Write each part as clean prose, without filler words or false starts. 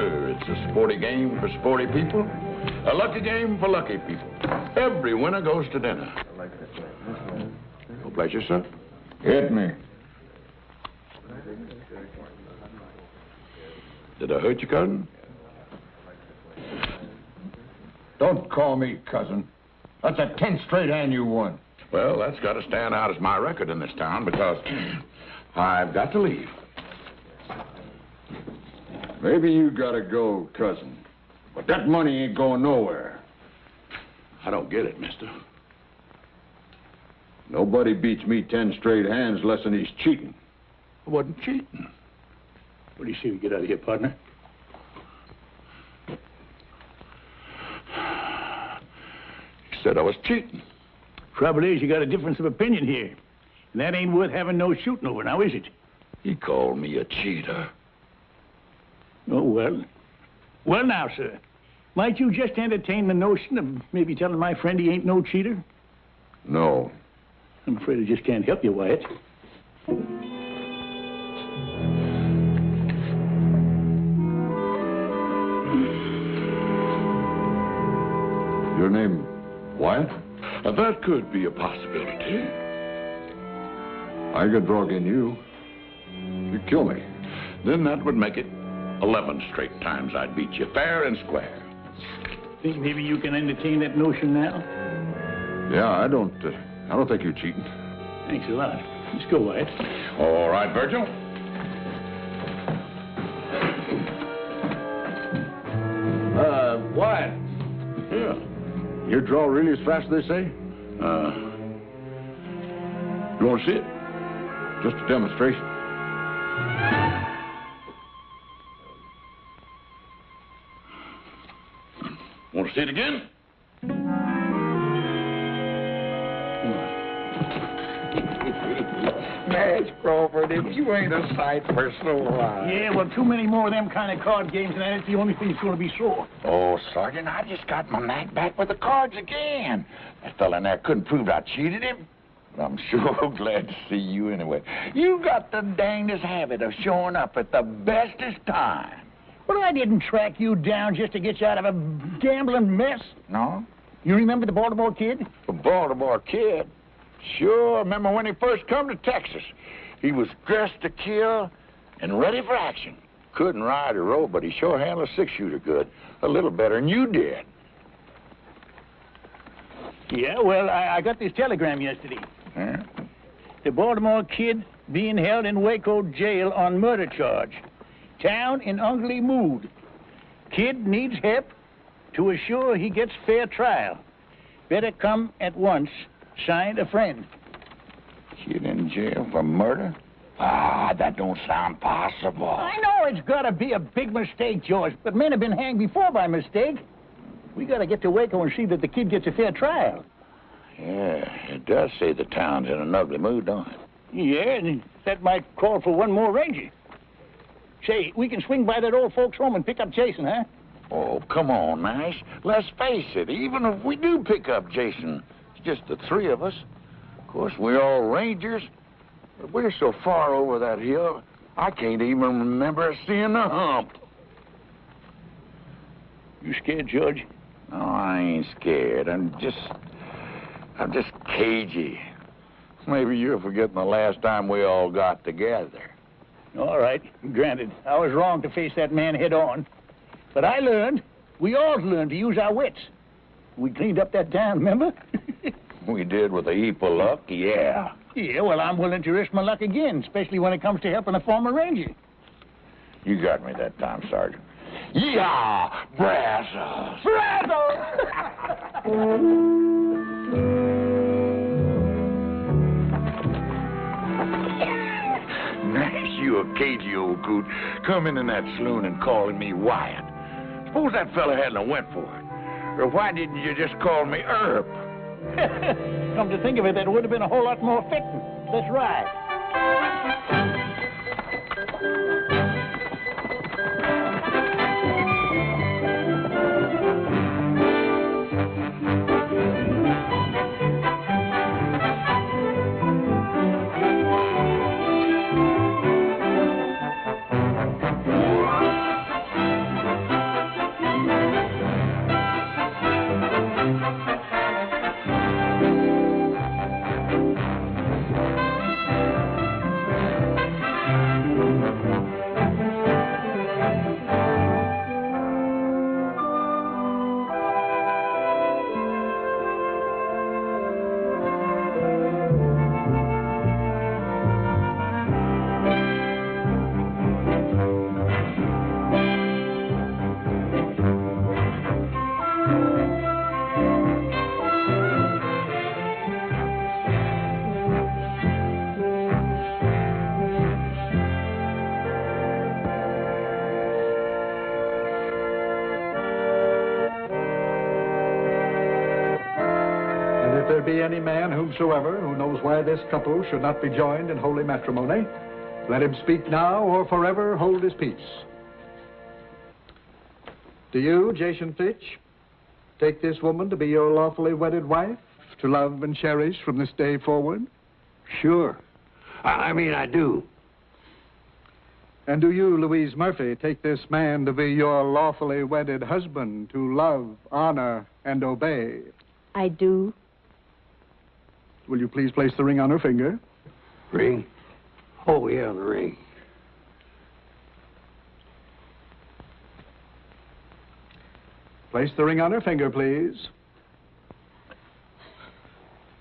Sure, it's a sporty game for sporty people. A lucky game for lucky people. Every winner goes to dinner. No pleasure, sir. Hit me. Did I hurt you, cousin? Don't call me cousin. That's a 10 straight hand you won. Well, that's got to stand out as my record in this town because I've got to leave. Maybe you gotta go, cousin. But that money ain't going nowhere. I don't get it, mister. Nobody beats me 10 straight hands less than he's cheating. I wasn't cheating. What do you say we get out of here, partner? You said I was cheating. Trouble is, you got a difference of opinion here. And that ain't worth having no shooting over, now is it? He called me a cheater. Oh, well. Well, now, sir, might you just entertain the notion of maybe telling my friend he ain't no cheater? No. I'm afraid I just can't help you, Wyatt. Your name, Wyatt? That could be a possibility. I could drug in you. You'd kill me. Then that would make it 11 straight times I'd beat you, fair and square. Think maybe you can entertain that notion now? Yeah, I don't think you're cheating. Thanks a lot. Let's go, Wyatt. All right, Virgil. Wyatt. Yeah. You draw really as fast as they say? You want to see it? Just a demonstration. Want to see it again? Madge Crawford, if you ain't a sight personal alive. Yeah, well, too many more of them kind of card games, and that's the only thing that's going to be sore. Oh, Sergeant, I just got my knack back with the cards again. That fella in there couldn't prove I cheated him. But I'm sure glad to see you anyway. You got the dangest habit of showing up at the bestest time. Well, I didn't track you down just to get you out of a gambling mess. No? You remember the Baltimore Kid? The Baltimore Kid? Sure, remember when he first come to Texas. He was dressed to kill and ready for action. Couldn't ride or row, but he sure handled a six-shooter good. A little better than you did. Yeah, well, I got this telegram yesterday. Huh? The Baltimore Kid being held in Waco jail on murder charge. Town in ugly mood. Kid needs help to assure he gets fair trial. Better come at once. Signed, a friend. Kid in jail for murder? Ah, that don't sound possible. I know it's got to be a big mistake, George, but men have been hanged before by mistake. We got to get to Waco and see that the kid gets a fair trial. Yeah, it does say the town's in an ugly mood, don't it? Yeah, and that might call for one more ranger. Say, we can swing by that old folks' home and pick up Jason, huh? Oh, come on, Nash. Let's face it, even if we do pick up Jason, it's just the three of us. Of course, we're all rangers, but we're so far over that hill, I can't even remember seeing the hump. You scared, George? No, I ain't scared. I'm just cagey. Maybe you're forgetting the last time we all got together. All right, granted. I was wrong to face that man head on. But I learned, we all learned to use our wits. We cleaned up that town, remember? We did with a heap of luck, yeah. Yeah, well, I'm willing to risk my luck again, especially when it comes to helping a former ranger. You got me that time, Sergeant. Yeah, Brazzers! Nash, you a cagey old coot, coming in that saloon and calling me Wyatt. Suppose that fella hadn't went for it. Or why didn't you just call me Earp? Come to think of it, that would have been a whole lot more fitting. Let's ride. be any man whomsoever who knows why this couple should not be joined in holy matrimony, let him speak now or forever hold his peace. Do you, Jason Fitch, take this woman to be your lawfully wedded wife, to love and cherish from this day forward? Sure. I mean, I do. And do you, Louise Murphy, take this man to be your lawfully wedded husband, to love, honor, and obey? I do. Will you please place the ring on her finger? Ring? Oh, yeah, the ring. Place the ring on her finger, please.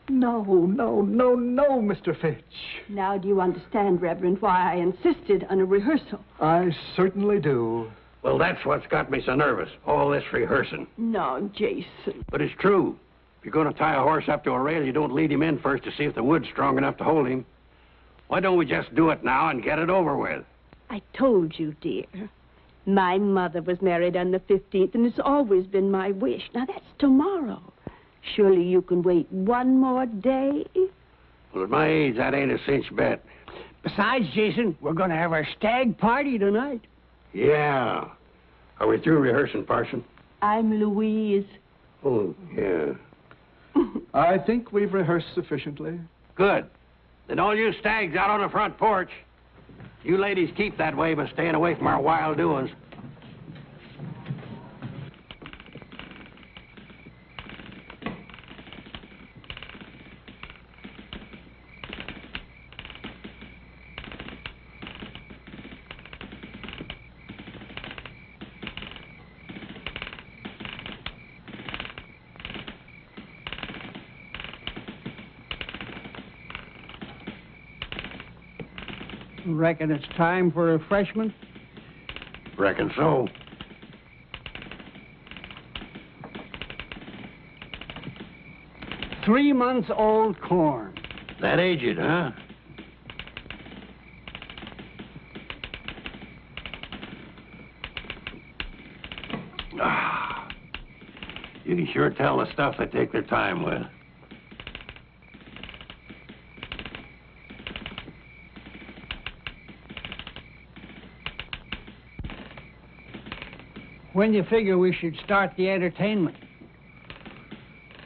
No, Mr. Fitch. Now do you understand, Reverend, why I insisted on a rehearsal? I certainly do. Well, that's what's got me so nervous, all this rehearsing. No, Jason. But it's true. If you're going to tie a horse up to a rail, you don't lead him in first to see if the wood's strong enough to hold him. Why don't we just do it now and get it over with? I told you, dear. My mother was married on the 15th, and it's always been my wish. Now, that's tomorrow. Surely you can wait one more day? Well, at my age, that ain't a cinch bet. Besides, Jason, we're going to have our stag party tonight. Yeah. Are we through rehearsing, Parson? I'm Louise. Oh, yeah. I think we've rehearsed sufficiently. Good. Then all you stags out on the front porch. You ladies keep that way by staying away from our wild doings. Reckon it's time for refreshment? Reckon so. Three-month-old corn. That aged, huh? Ah, you can sure tell the stuff they take their time with. When you figure we should start the entertainment?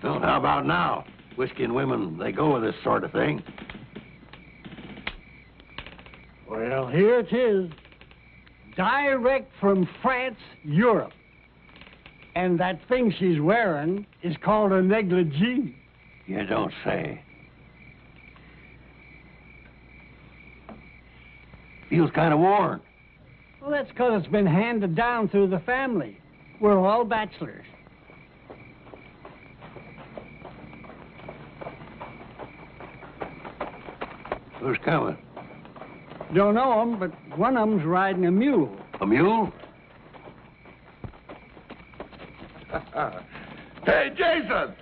Well, how about now? Whiskey and women, they go with this sort of thing. Well, here it is. Direct from France, Europe. And that thing she's wearing is called a negligee. You don't say. Feels kind of worn. Well, that's because it's been handed down through the family. We're all bachelors. Who's coming? Don't know 'em, but one of 'em's riding a mule. A mule? Hey, Jason!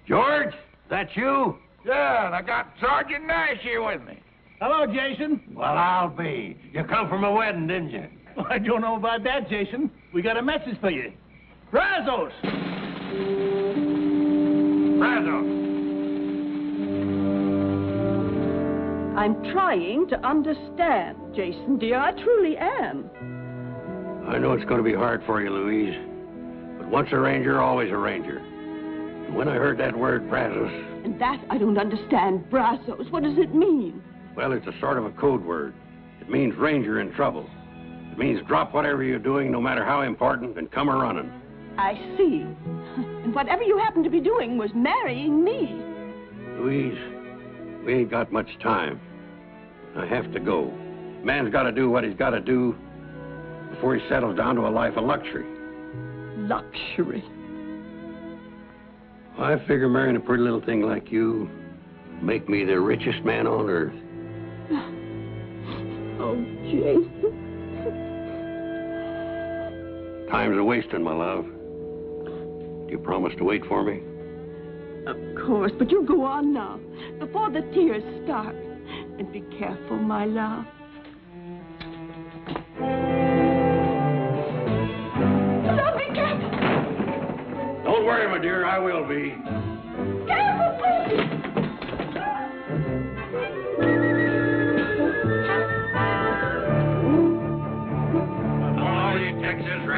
George, that's you? Yeah, and I got Sergeant Nash here with me. Hello, Jason. Well, I'll be. You come from a wedding, didn't you? Well, I don't know about that, Jason. We got a message for you. Brazos! Brazos! I'm trying to understand, Jason, dear. I truly am. I know it's going to be hard for you, Louise. But once a ranger, always a ranger. And when I heard that word, Brazos... And that I don't understand. Brazos, what does it mean? Well, it's a sort of a code word. It means ranger in trouble. It means drop whatever you're doing, no matter how important, and come a-running. I see. And whatever you happen to be doing was marrying me. Louise, we ain't got much time. I have to go. Man's got to do what he's got to do before he settles down to a life of luxury. Luxury. I figure marrying a pretty little thing like you make me the richest man on earth. Oh, Jason. Time's a-wasting, my love. Do you promise to wait for me? Of course, but you go on now, before the tears start. And be careful, my love. Don't be careful! Don't worry, my dear, I will be. Careful, please!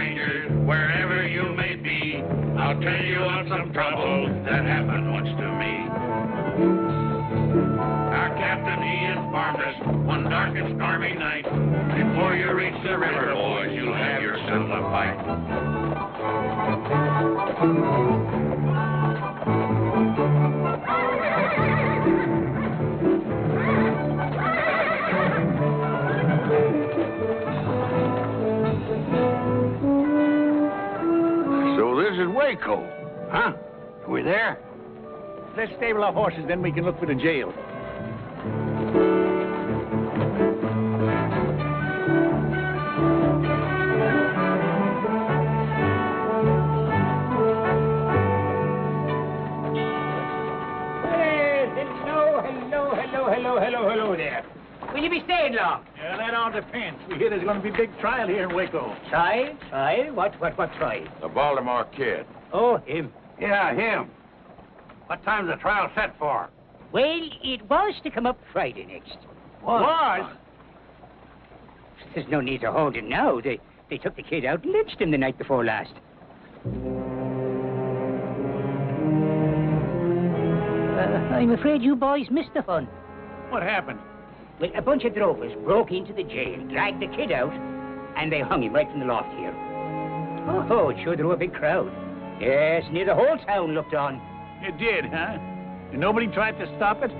strangers, wherever you may be, I'll tell you of some trouble that happened once to me. Our captain, he informed us one dark and stormy night, before you reach the river, boys, you'll have yourself a fight. So this is Waco, huh? Are we there? Let's stable our horses, then we can look for the jail. Hello there. Will you be staying long? Yeah, that all depends. We hear there's going to be a big trial here in Waco. Trial? Trial? What trial? The Baltimore Kid. Oh, him. Yeah, him. What time's the trial set for? Well, it was to come up Friday next. Was? There's no need to hold him now. They took the kid out and lynched him the night before last. I'm afraid you boys missed the fun. What happened? Well, a bunch of drovers broke into the jail, dragged the kid out, and they hung him right from the loft here. Oh, it sure drew a big crowd. Yes, near the whole town looked on. It did, huh? And nobody tried to stop it?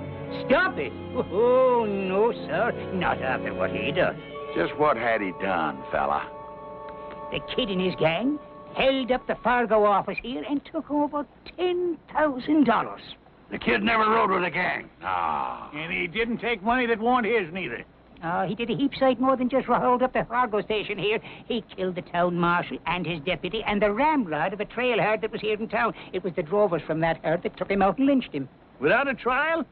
Stop it? Oh, no, sir. Not after what he done. Just what had he done, fella? The kid and his gang held up the Fargo office here and took over $10,000. The kid never rode with a gang. Ah. And he didn't take money that wasn't his, neither. He did a heap sight more than just hold up the Fargo station here. He killed the town marshal and his deputy and the ramrod of a trail herd that was here in town. It was the drovers from that herd that took him out and lynched him. Without a trial?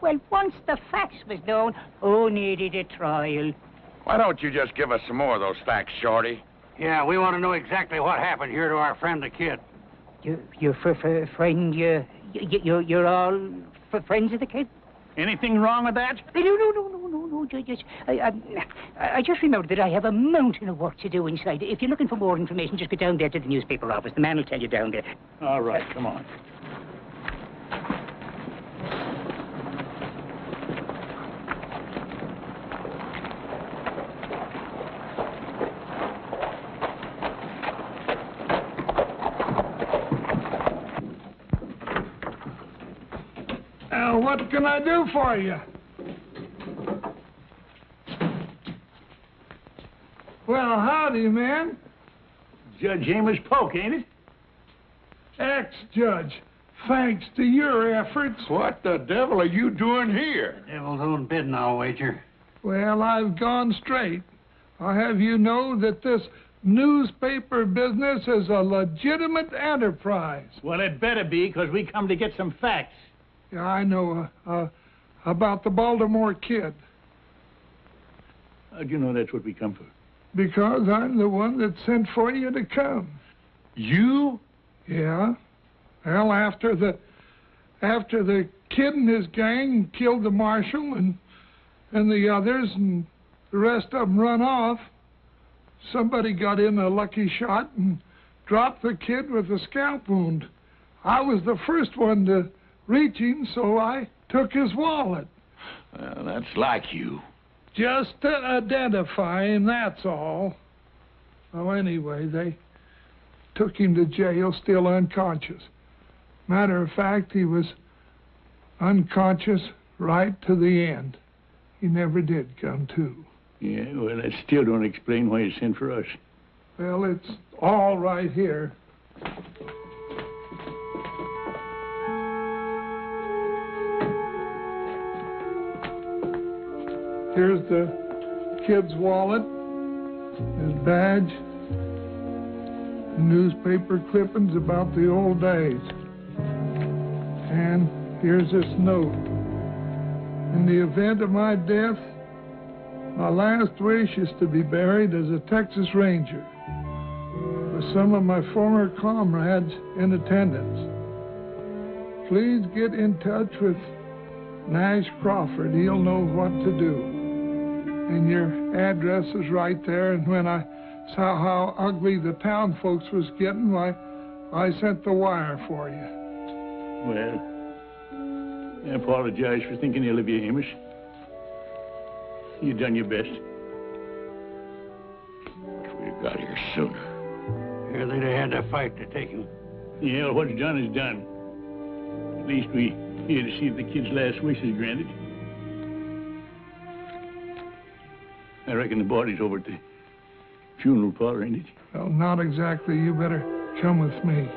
Well, once the facts was known, who needed a trial? Why don't you just give us some more of those facts, Shorty? Yeah, we want to know exactly what happened here to our friend the kid. Your friend, you're all friends of the kid? Anything wrong with that? No. I just remembered that I have a mountain of work to do inside. If you're looking for more information, just go down there to the newspaper office. The man will tell you down there. All right, come on. What can I do for you? Well, howdy, man. Judge Amos Polk, ain't it? Ex-judge, thanks to your efforts. What the devil are you doing here? Devil's own bid now, wager. Well, I've gone straight. I'll have you know that this newspaper business is a legitimate enterprise. Well, it better be, because we come to get some facts. Yeah, I know about the Baltimore Kid. How'd you know that's what we come for? Because I'm the one that sent for you to come. You? Yeah. Well, after the kid and his gang killed the marshal and the others and the rest of them run off, somebody got in a lucky shot and dropped the kid with a scalp wound. I was the first one to reach him, so I took his wallet. Well, that's like you. Just to identify him, that's all. Well, anyway, they took him to jail still unconscious. Matter of fact, he was unconscious right to the end. He never did come to. Yeah, well, that still don't explain why you sent for us. Well, it's all right here. Here's the kid's wallet, his badge, newspaper clippings about the old days. And here's this note. In the event of my death, my last wish is to be buried as a Texas Ranger with some of my former comrades in attendance. Please get in touch with Nash Crawford. He'll know what to do. And your address is right there, and when I saw how ugly the town folks was getting, why, I sent the wire for you. Well, I apologize for thinking ill of you, Amos. You done your best. If we'd got here sooner. Yeah, they'd have had to fight to take him. Yeah, well, what's done is done. At least we here to see if the kid's last wish is granted. I reckon the body's over at the funeral parlor, ain't it? Well, not exactly. You better come with me.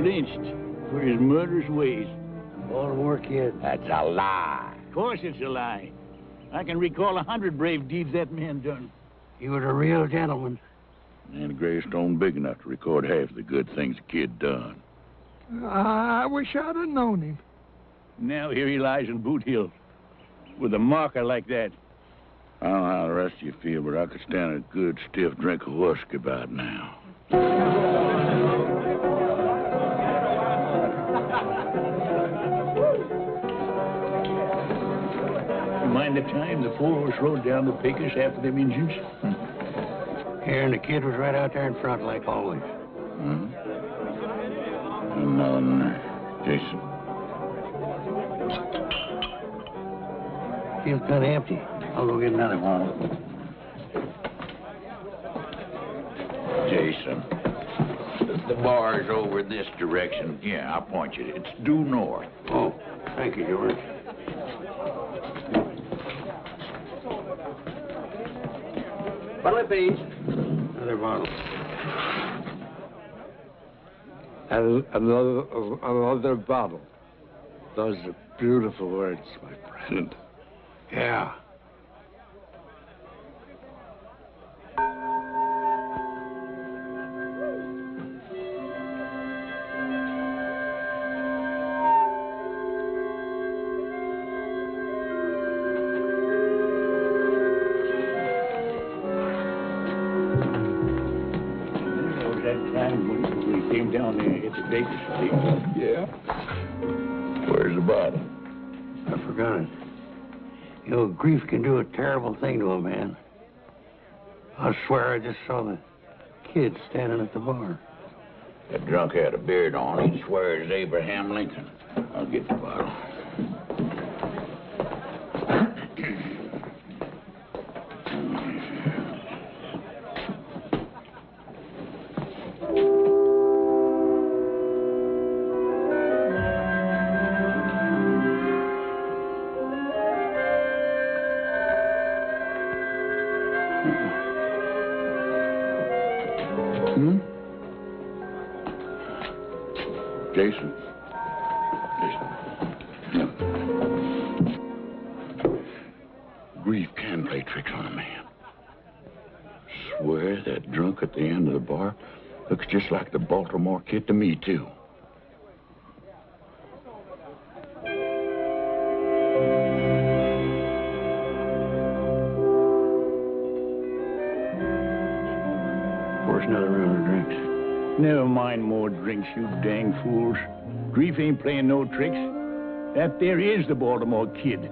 Lynched for his murderous ways. Baltimore kid. That's a lie. Of course it's a lie. I can recall 100 brave deeds that man done. He was a real gentleman. And a gravestone big enough to record half the good things the kid done. I wish I'd have known him. Now here he lies in Boot Hill with a marker like that. I don't know how the rest of you feel, but I could stand a good stiff drink of whiskey about now. You mind the time the four of us rode down to Pecos after them Injuns? Here, and the kid was right out there in front, like always. And Jason. Feels kind of empty. I'll go get another one. Jason. The bar's over this direction. Yeah, I'll point you. It's due north. Oh, thank you, George. What'll it be? Another bottle. Another bottle. Those are beautiful words, my friend. Yeah. Yeah. Where's the bottle? I forgot it. You know, grief can do a terrible thing to a man. I swear I just saw the kid standing at the bar. That drunk had a beard on. He'd swear it's Abraham Lincoln. I'll get the bottle. Jason. Grief can play tricks on a man. Swear that drunk at the end of the bar looks just like the Baltimore kid to me, too. Where's another round of drinks? Never mind more drinks, you dang fools. Grief ain't playing no tricks. That there is the Baltimore kid.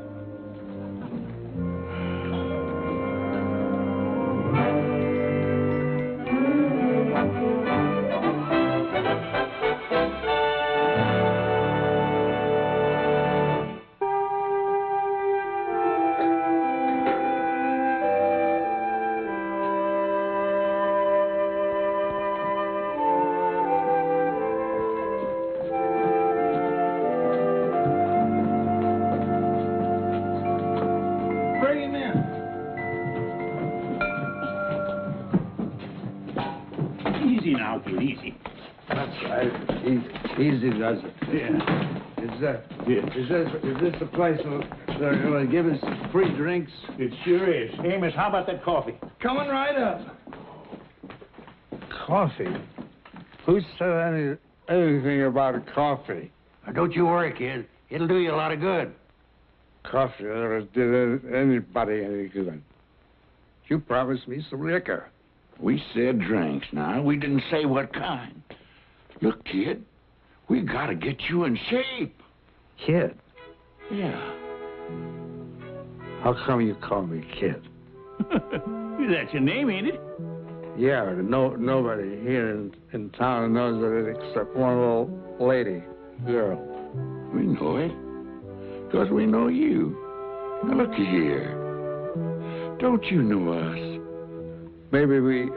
Easy does it. Yeah. Is this the place they're going to give us free drinks? It sure is. Amos, how about that coffee? Coming right up. Coffee? Who said anything about a coffee? Now, don't you worry, kid. It'll do you a lot of good. Coffee never did anybody any good. You promised me some liquor. We said drinks now. We didn't say what kind. Look, kid, we gotta get you in shape. Kid? Yeah. How come you call me kid? That's your name, ain't it? Yeah, but nobody here in town knows it except one little lady, girl. We know it. Because we know you. Now, looky here. Don't you know us? Maybe we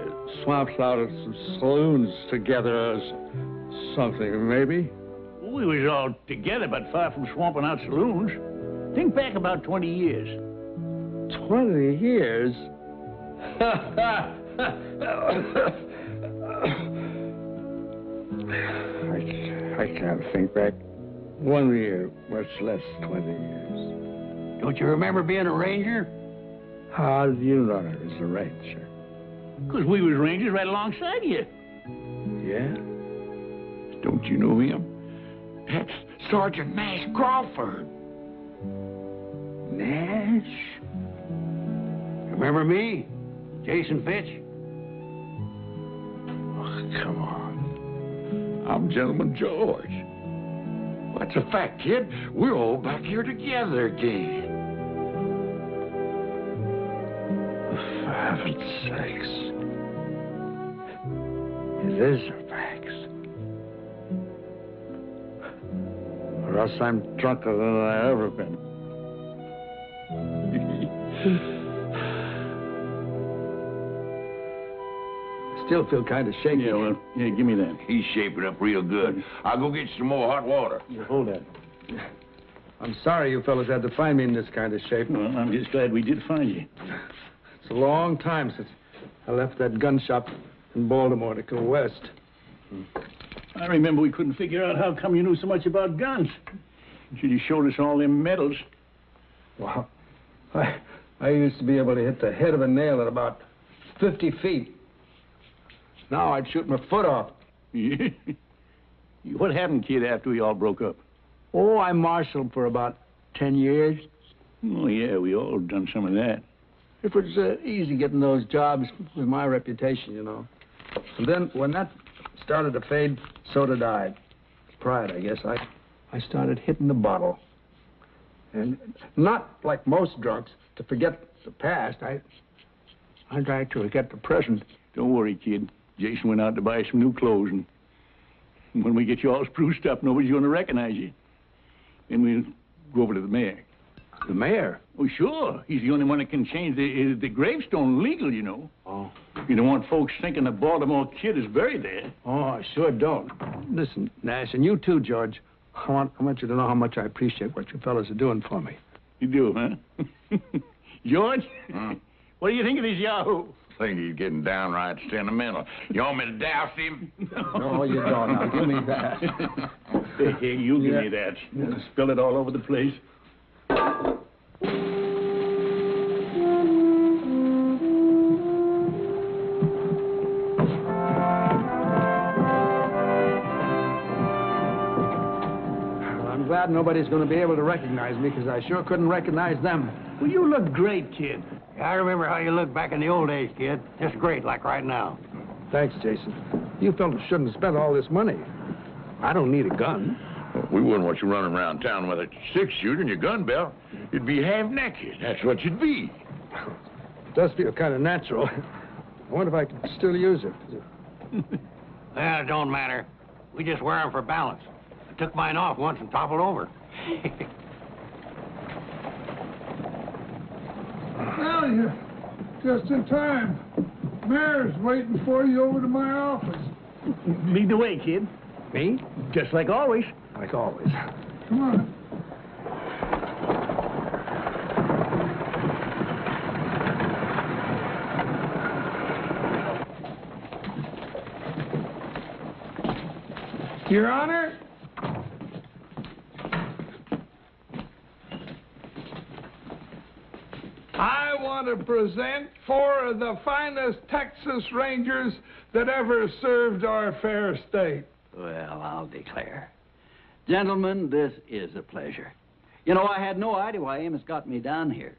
swapped out at some saloons together or something, maybe? We was all together, but far from swamping out saloons. Think back about 20 years. 20 years? I can't think back 1 year, much less 20 years. Don't you remember being a ranger? How do you know I was a ranger? Because we was rangers right alongside you. Yeah? Don't you know him? That's Sergeant Nash Crawford. Nash? Remember me? Jason Fitch? Oh, come on. I'm Gentleman George. That's a fact, kid. We're all back here together again. For heaven's sakes. It is a fact. Or else I'm drunker than I've ever been. Still feel kind of shaky. Yeah, well, give me that. He's shaping up real good. I'll go get you some more hot water. Yeah, hold that. I'm sorry you fellas had to find me in this kind of shape. Well, I'm just glad we did find you. It's a long time since I left that gun shop in Baltimore to go west. I remember we couldn't figure out how come you knew so much about guns. You should have showed us all them medals. Well, I used to be able to hit the head of a nail at about 50 feet. Now I'd shoot my foot off. What happened, kid, after we all broke up? Oh, I marshaled for about 10 years. Oh, yeah, we all done some of that. It was easy getting those jobs with my reputation, you know. And then when that started to fade, so did I. Pride, I guess. I started hitting the bottle. And not like most drunks, to forget the past. I tried to forget the present. Don't worry, kid. Jason went out to buy some new clothes, and when we get you all spruced up, nobody's going to recognize you. Then we'll go over to the mayor. The mayor? Oh, sure. He's the only one that can change the gravestone legal, you know. Oh. You don't want folks thinking the Baltimore kid is buried there. Oh, I sure don't. Listen, Nash, and you too, George. I want you to know how much I appreciate what you fellas are doing for me. You do, huh? George? What do you think of this yahoo? I think he's getting downright sentimental. You want me to douse him? No, you don't. Now, give me that. Hey, you give me that. Spill it all over the place. I'm glad nobody's going to be able to recognize me, because I sure couldn't recognize them. Well, you look great, kid. I remember how you looked back in the old days, kid. Just great, like right now. Thanks, Jason. You fellas shouldn't have spent all this money. I don't need a gun. Well, we wouldn't want you running around town with a six-shooter and your gun belt. You'd be half-naked. That's what you'd be. It does feel kind of natural. I wonder if I can still use it. Well, it don't matter. We just wear them for balance. I took mine off once and toppled over. Well, you're just in time. Mayor's waiting for you over to my office. Lead the way, kid. Me? Just like always. Like always. Come on. Your Honor, I want to present 4 of the finest Texas Rangers that ever served our fair state. Well, I'll declare. Gentlemen, this is a pleasure. You know, I had no idea why Amos got me down here.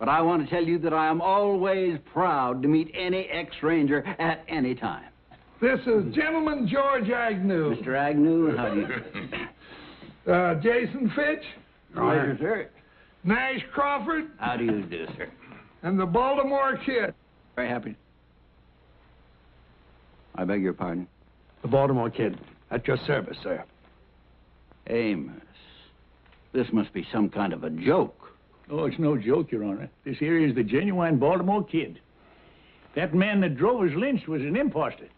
But I want to tell you that I am always proud to meet any ex-Ranger at any time. This is Gentleman George Agnew. Mr. Agnew, how do you... Jason Fitch. Pleasure, sir. Nash Crawford, How do you do, sir? and the Baltimore Kid. Very happy. I beg your pardon? The Baltimore Kid. At your service, sir. Amos, this must be some kind of a joke. Oh, it's no joke, Your Honor. This here is the genuine Baltimore Kid. That man that drove us lynched was an imposter.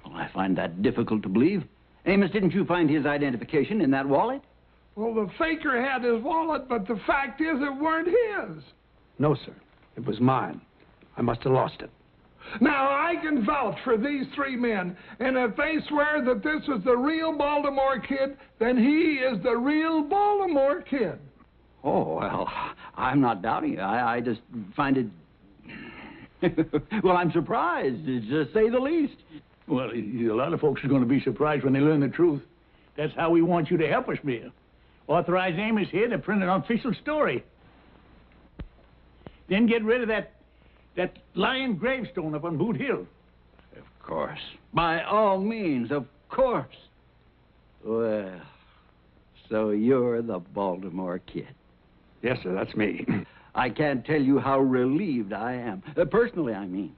Well, I find that difficult to believe. Amos, didn't you find his identification in that wallet? Well, the faker had his wallet, but the fact is it weren't his. No, sir. It was mine. I must have lost it. Now, I can vouch for these three men, and if they swear that this is the real Baltimore Kid, then he is the real Baltimore Kid. Oh, well, I'm not doubting it. I just find it... well, I'm surprised, to say the least. Well, a lot of folks are going to be surprised when they learn the truth. That's how we want you to help us, Mayor. Authorize Amos here to print an official story. Then get rid of that lying gravestone up on Boot Hill. Of course. By all means, of course. Well, so you're the Baltimore Kid. Yes, sir, that's me. I can't tell you how relieved I am. Personally, I mean.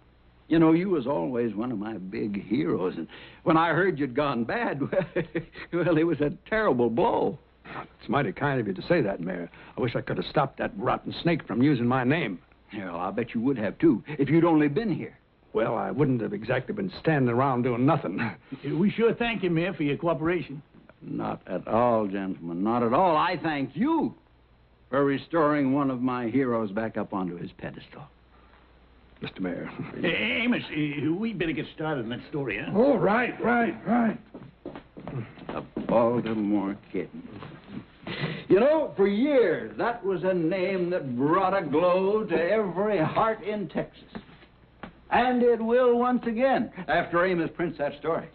You know, you was always one of my big heroes, and when I heard you'd gone bad, well, it was a terrible blow. It's mighty kind of you to say that, Mayor. I wish I could have stopped that rotten snake from using my name. Yeah, well, I'll bet you would have, too, if you'd only been here. Well, I wouldn't have exactly been standing around doing nothing. We sure thank you, Mayor, for your cooperation. Not at all, gentlemen, not at all. I thank you for restoring one of my heroes back up onto his pedestal. Mr. Mayor. Hey, Amos, we better get started on that story, huh? Oh, right. The Baltimore Kid. You know, for years, that was a name that brought a glow to every heart in Texas. And it will once again, after Amos prints that story.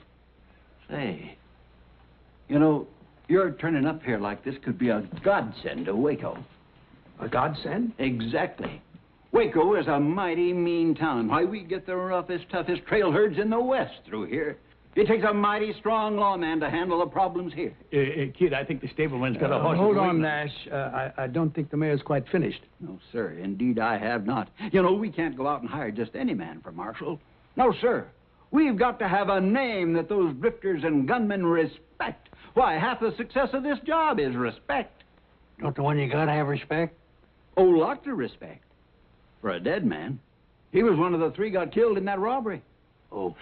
Say, you know, your turning up here like this could be a godsend to Waco. A godsend? Exactly. Waco is a mighty mean town. Why, we get the roughest, toughest trail herds in the West through here. It takes a mighty strong lawman to handle the problems here. Kid, I think the stableman's got a horse. Hold on, Nash. I don't think the mayor's quite finished. No, sir. Indeed, I have not. You know, we can't go out and hire just any man for marshal. No, sir. We've got to have a name that those drifters and gunmen respect. Why, half the success of this job is respect. Don't the one you gotta have respect? Oh, lots of respect. For a dead man. He was one of the three got killed in that robbery. Oh,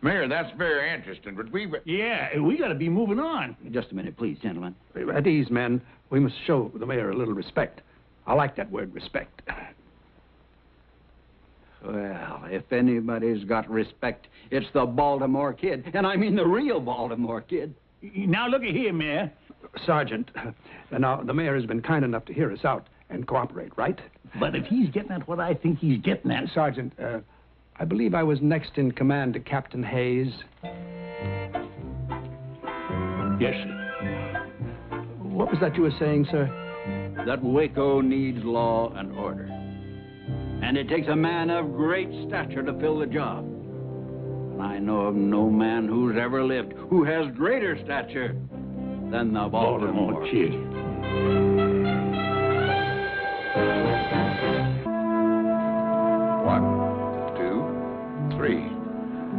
Mayor, that's very interesting, but Yeah, we got to be moving on. Just a minute, please, gentlemen. At ease, men. We must show the mayor a little respect. I like that word, respect. Well, if anybody's got respect, it's the Baltimore Kid. And I mean the real Baltimore Kid. Now, look at here, Mayor. Sergeant, now, the mayor has been kind enough to hear us out and cooperate, right? But if he's getting at what I think he's getting at... Sergeant, I believe I was next in command to Captain Hayes. Yes, sir. What was that you were saying, sir? That Waco needs law and order. And it takes a man of great stature to fill the job. And I know of no man who's ever lived who has greater stature than the Baltimore Kid. One, two, three.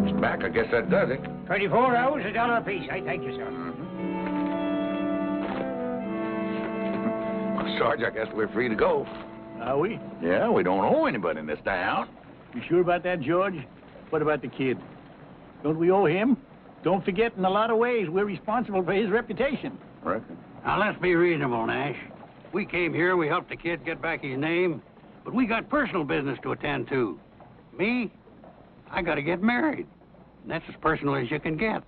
It's back. I guess that does it. 24 hours, $1 apiece. I thank you, sir. Well, Sarge, I guess we're free to go. Are we? Yeah, we don't owe anybody in this town. You sure about that, George? What about the kid? Don't we owe him? Don't forget, in a lot of ways, we're responsible for his reputation. I reckon. Now, let's be reasonable, Nash. We came here, we helped the kid get back his name, but we got personal business to attend to. Me, I gotta get married. And that's as personal as you can get.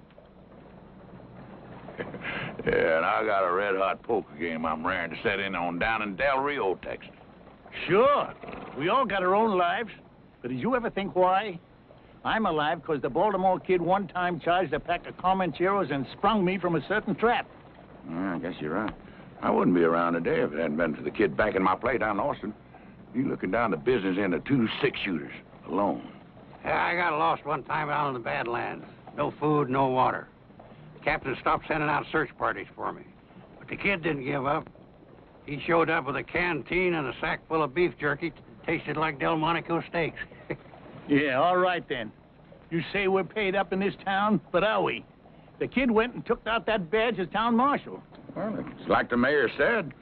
Yeah, and I got a red-hot poker game I'm raring to set in on down in Del Rio, Texas. Sure. We all got our own lives. But did you ever think why? I'm alive because the Baltimore Kid one time charged a pack of Comancheros and sprung me from a certain trap. Yeah, I guess you're right. I wouldn't be around today if it hadn't been for the kid backing my play down in Austin. You looking down the business end of 2 6-shooters alone. Yeah, I got lost one time out in the Badlands. No food, no water. The captain stopped sending out search parties for me. But the kid didn't give up. He showed up with a canteen and a sack full of beef jerky. Tasted like Delmonico steaks. Yeah, all right then. You say we're paid up in this town, but are we? The kid went and took out that badge as town marshal. Well, it's like the mayor said.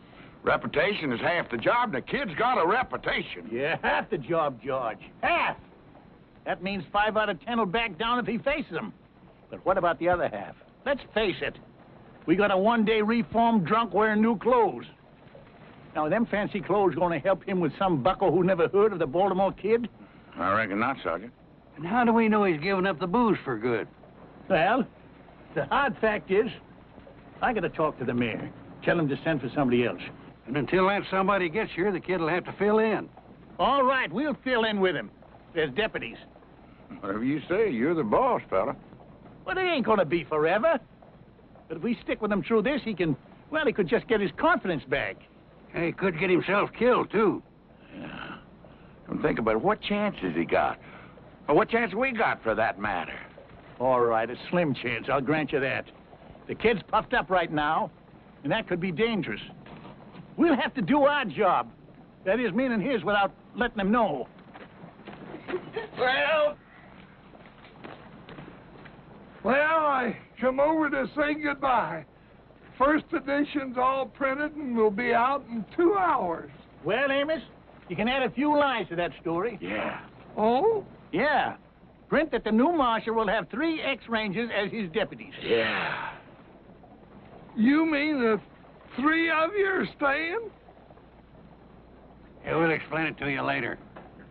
Reputation is half the job, and the kid's got a reputation. Yeah, half the job, George. Half! That means 5 out of 10 will back down if he faces them. But what about the other half? Let's face it. We got a one-day reformed drunk wearing new clothes. Now, are them fancy clothes going to help him with some bucko who never heard of the Baltimore Kid? I reckon not, Sergeant. And how do we know he's giving up the booze for good? Well, the hard fact is, I got to talk to the mayor. Tell him to send for somebody else. And until that somebody gets here, the kid will have to fill in. All right, we'll fill in with him. There's deputies. Whatever you say, you're the boss, fella. Well, it ain't going to be forever. But if we stick with him through this, he could just get his confidence back. And he could get himself killed, too. Yeah. Come think about it. What chance has he got? Or what chance we got, for that matter? All right, a slim chance, I'll grant you that. The kid's puffed up right now, and that could be dangerous. We'll have to do our job. That is, meaning his, without letting him know. Well, I come over to say goodbye. First edition's all printed and will be out in 2 hours. Well, Amos, you can add a few lines to that story. Yeah. Oh? Yeah. Print that the new marshal will have 3 ex-rangers as his deputies. Yeah. You mean the 3 of you are staying? Yeah, we'll explain it to you later.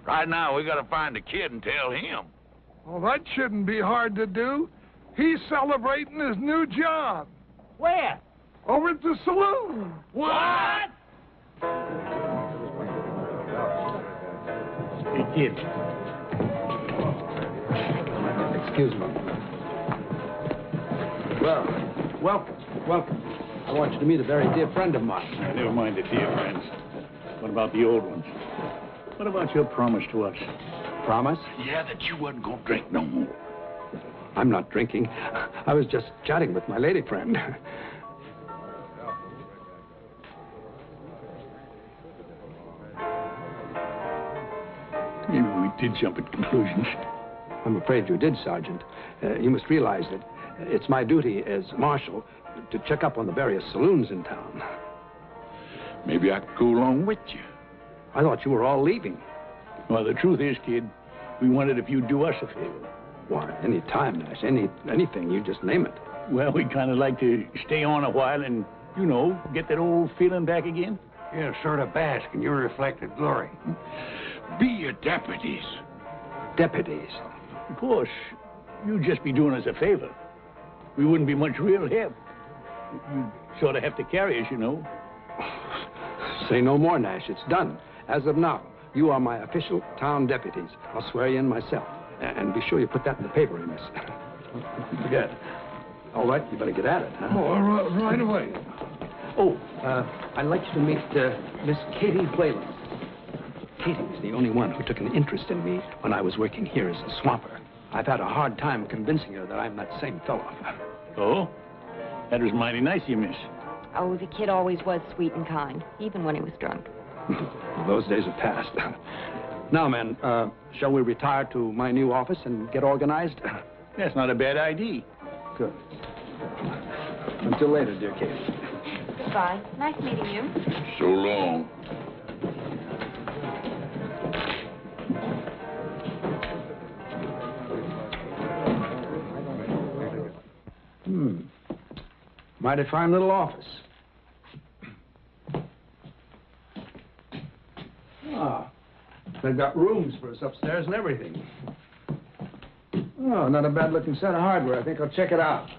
Right now, we got to find the kid and tell him. Well, that shouldn't be hard to do. He's celebrating his new job. Where? Over at the saloon. What? Hey, kid. Excuse me. Well, welcome. I want you to meet a very dear friend of mine. Never mind the dear friends. What about the old ones? What about your promise to us? Promise? Yeah, that you wasn't going to drink no more. I'm not drinking. I was just chatting with my lady friend. Maybe we did jump at conclusions. I'm afraid you did, Sergeant. You must realize that it's my duty as marshal to check up on the various saloons in town. Maybe I could go along with you. I thought you were all leaving. Well, the truth is, kid, we wondered if you'd do us a favor. Why, any time, Nash. Anything. You just name it. Well, we'd kind of like to stay on a while and, get that old feeling back again. Yeah, sort of bask in your reflected glory. Be your deputies. Deputies? Of course, you'd just be doing us a favor. We wouldn't be much real help. You'd sort of have to carry us, Say no more, Nash. It's done. As of now, you are my official town deputies. I'll swear you in myself. And be sure you put that in the paper, Amos. Forget. All right, you better get at it, huh? Oh, right away. Oh, I'd like you to meet Miss Katie Whalen. Katie's the only one who took an interest in me when I was working here as a swamper. I've had a hard time convincing her that I'm that same fellow. Oh? That was mighty nice of you, miss. Oh, the kid always was sweet and kind, even when he was drunk. Those days are past. Now, men, shall we retire to my new office and get organized? That's not a bad idea. Good. Until later, dear Katie. Goodbye. Nice meeting you. So long. Mighty fine little office. Ah, they've got rooms for us upstairs and everything. Oh, not a bad-looking set of hardware. I think I'll check it out.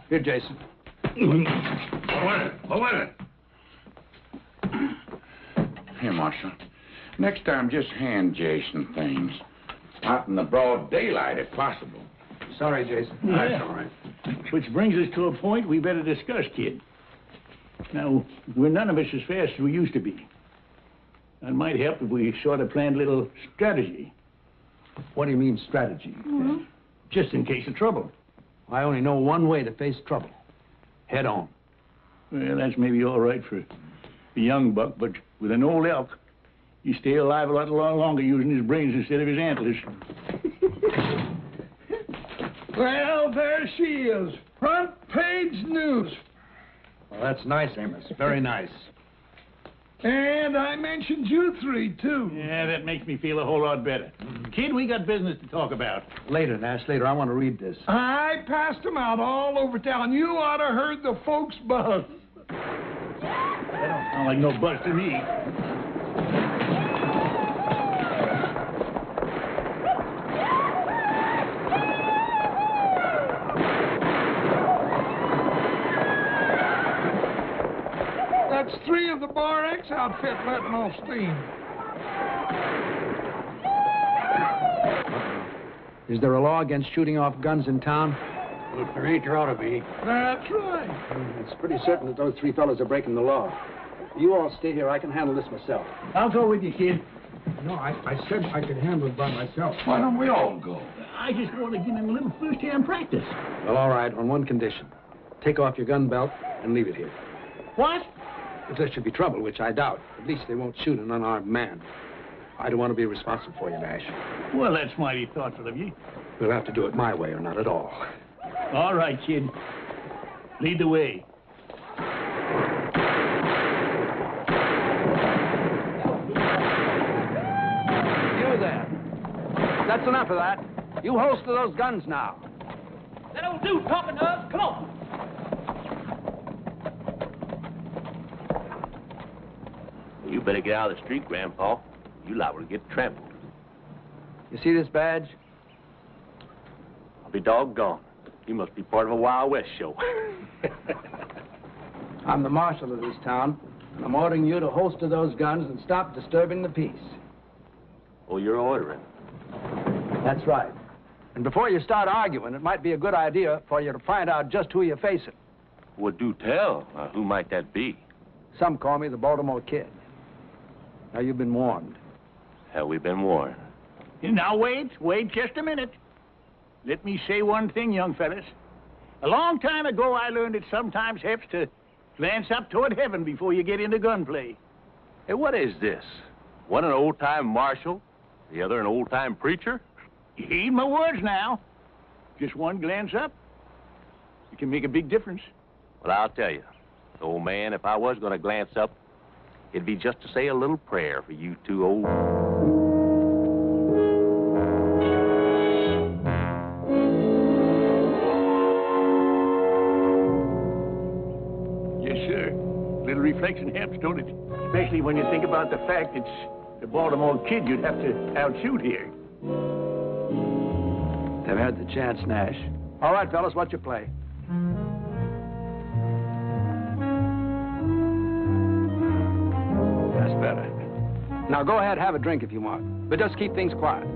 Here, Jason. Hold it. Here, Marshal. Next time, just hand Jason things. Out in the broad daylight, if possible. Sorry, Jason. Yeah. That's all right. Which brings us to a point we better discuss, kid. Now, we're none of us as fast as we used to be. It might help if we sort of planned a little strategy. What do you mean, strategy? Just in case of trouble. I only know one way to face trouble. Head on. Well, that's maybe all right for a young buck, but with an old elk, you stay alive a lot longer using his brains instead of his antlers. Well, there she is. Front page news. Well, that's nice, Amos. Very nice. And I mentioned you three, too. Yeah, that makes me feel a whole lot better. Kid, we got business to talk about. Later, Nash, later. I want to read this. I passed them out all over town. You ought to heard the folks buzz. That don't sound like no buzz to me. That's 3 of the Bar X outfit letting off steam. Is there a law against shooting off guns in town? Well, if there ain't, there ought to be. That's right. It's pretty certain that those 3 fellas are breaking the law. You all stay here. I can handle this myself. I'll go with you, kid. No, I said I could handle it by myself. Why don't we all go? I just want to give him a little first-hand practice. Well, all right, on one condition. Take off your gun belt and leave it here. What? If there should be trouble, which I doubt, at least they won't shoot an unarmed man. I don't want to be responsible for you, Nash. Well, that's mighty thoughtful of you. We'll have to do it my way or not at all. All right, kid. Lead the way. You there. That's enough of that. You holster those guns now. That'll do talking to us. Come on. You better get out of the street, Grandpa. You liable to get trampled. You see this badge? I'll be doggone. You must be part of a Wild West show. I'm the marshal of this town, and I'm ordering you to holster those guns and stop disturbing the peace. Oh, you're ordering? That's right. And before you start arguing, it might be a good idea for you to find out just who you're facing. Well, do tell. Who might that be? Some call me the Baltimore Kid. Now, you've been warned. Have we been warned? Now, wait just a minute. Let me say one thing, young fellas. A long time ago, I learned it sometimes helps to glance up toward heaven before you get into gunplay. Hey, what is this? One an old-time marshal, the other an old-time preacher? Heed my words now. Just one glance up, it can make a big difference. Well, I'll tell you, old man, if I was going to glance up, it'd be just to say a little prayer for you two old... Yes, sir. Little reflection helps, don't it? Especially when you think about the fact it's the Baltimore Kid you'd have to outshoot here. They've had the chance, Nash. All right, fellas, what's your play? That's better. Now, go ahead, have a drink if you want. But just keep things quiet.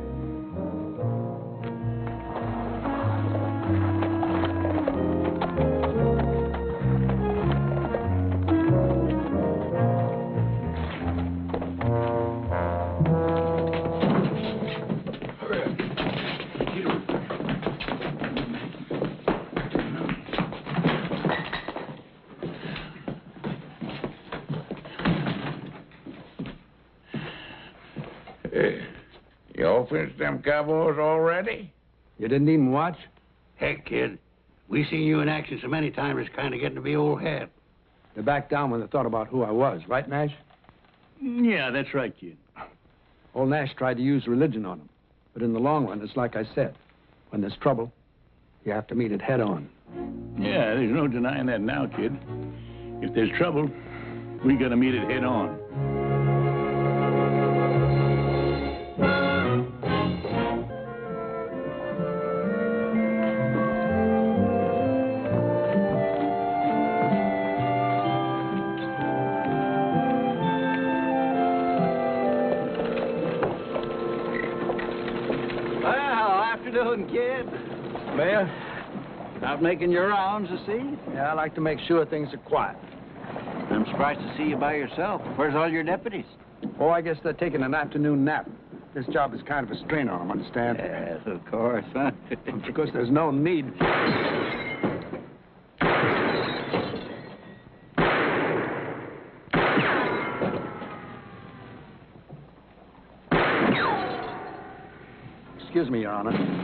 Y'all finished them cowboys already? You didn't even watch? Heck, kid. We seen you in action so many times, it's kind of getting to be old hat. They backed down when they thought about who I was, right, Nash? Yeah, that's right, kid. Old Nash tried to use religion on them. But in the long run, it's like I said. When there's trouble, you have to meet it head on. Yeah, there's no denying that now, kid. If there's trouble, we gotta meet it head on. Kid. Mayor, out making your rounds, I see? Yeah, I like to make sure things are quiet. I'm surprised to see you by yourself. Where's all your deputies? Oh, I guess they're taking an afternoon nap. This job is kind of a strain on him, understand? Yes, of course, huh? Because there's no need. Excuse me, Your Honor.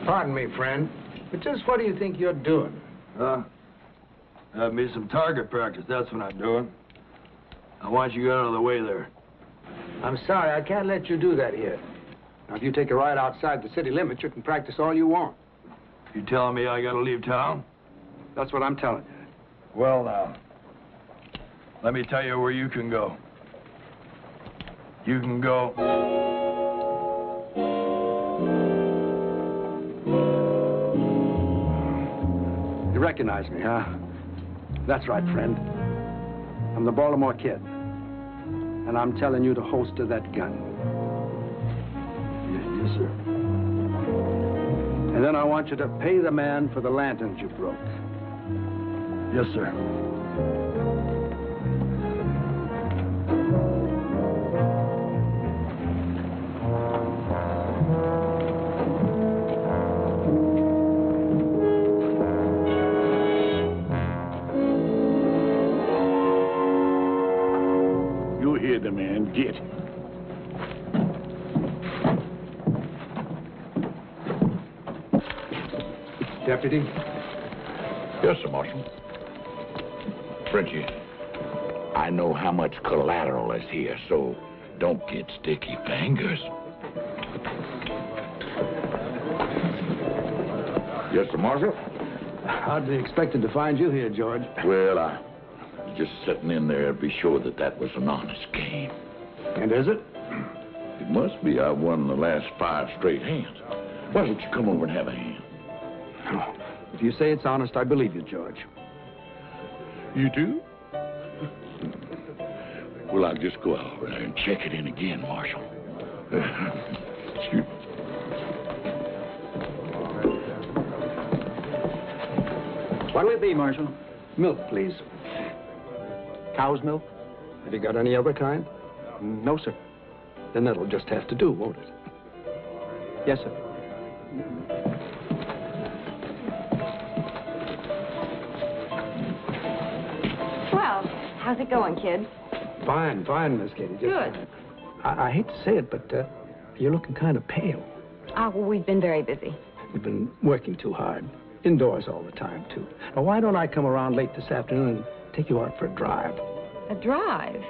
Pardon me, friend, but just what do you think you're doing? Have me some target practice, that's what I'm doing. I want you out of the way there. I'm sorry, I can't let you do that here. Now, if you take a ride outside the city limits, you can practice all you want. You telling me I gotta leave town? That's what I'm telling you. Well, now, let me tell you where you can go. You can go... You recognize me, huh? That's right, friend. I'm the Baltimore Kid. And I'm telling you to holster that gun. Yes, sir. And then I want you to pay the man for the lanterns you broke. Yes, sir. You hear the man. Get. Deputy? Yes, sir, Marshal. Frenchie, I know how much collateral is here, so don't get sticky fingers. Yes, sir, Marshal? Hardly expected to find you here, George. Well, I was just sitting in there to be sure that that was an honest game. And is it? It must be. I won the last 5 straight hands. Why don't you come over and have a hand? If you say it's honest, I believe you, George. You do? Well, I'll just go out there and check it in again, Marshal. Shoot. What'll it be, Marshal? Milk, please. Cow's milk? Have you got any other kind? No, sir. Then that'll just have to do, won't it? Yes, sir. Well, how's it going, kid? Fine, fine, Miss Katie. Good. I hate to say it, but you're looking kind of pale. Oh, well, we've been very busy. You've been working too hard. Indoors all the time, too. Now, why don't I come around late this afternoon and take you out for a drive? A drive?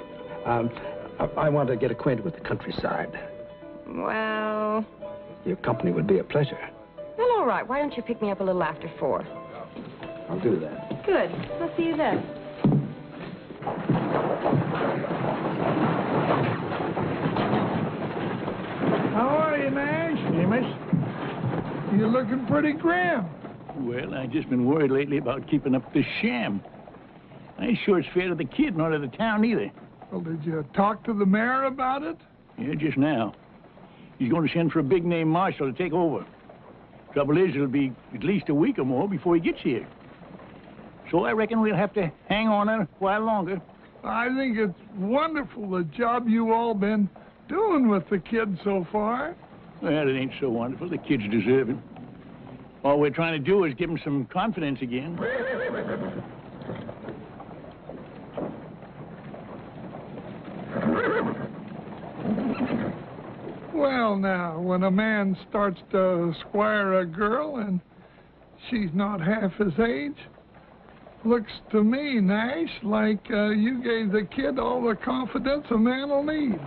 I want to get acquainted with the countryside. Well... Your company would be a pleasure. Well, all right. Why don't you pick me up a little after 4? I'll do that. Good. I'll see you then. How are you, Nash? Amos? You're looking pretty grim. Well, I've just been worried lately about keeping up this sham. I ain't sure it's fair to the kid nor to the town either. Well, did you talk to the mayor about it? Yeah, just now. He's going to send for a big-name marshal to take over. Trouble is, it'll be at least a week or more before he gets here. So I reckon we'll have to hang on a while longer. I think it's wonderful the job you all been doing with the kid so far. Well, it ain't so wonderful. The kid's deserving. All we're trying to do is give him some confidence again. Well, now, when a man starts to squire a girl and she's not half his age, looks to me, Nash, like you gave the kid all the confidence a man will need.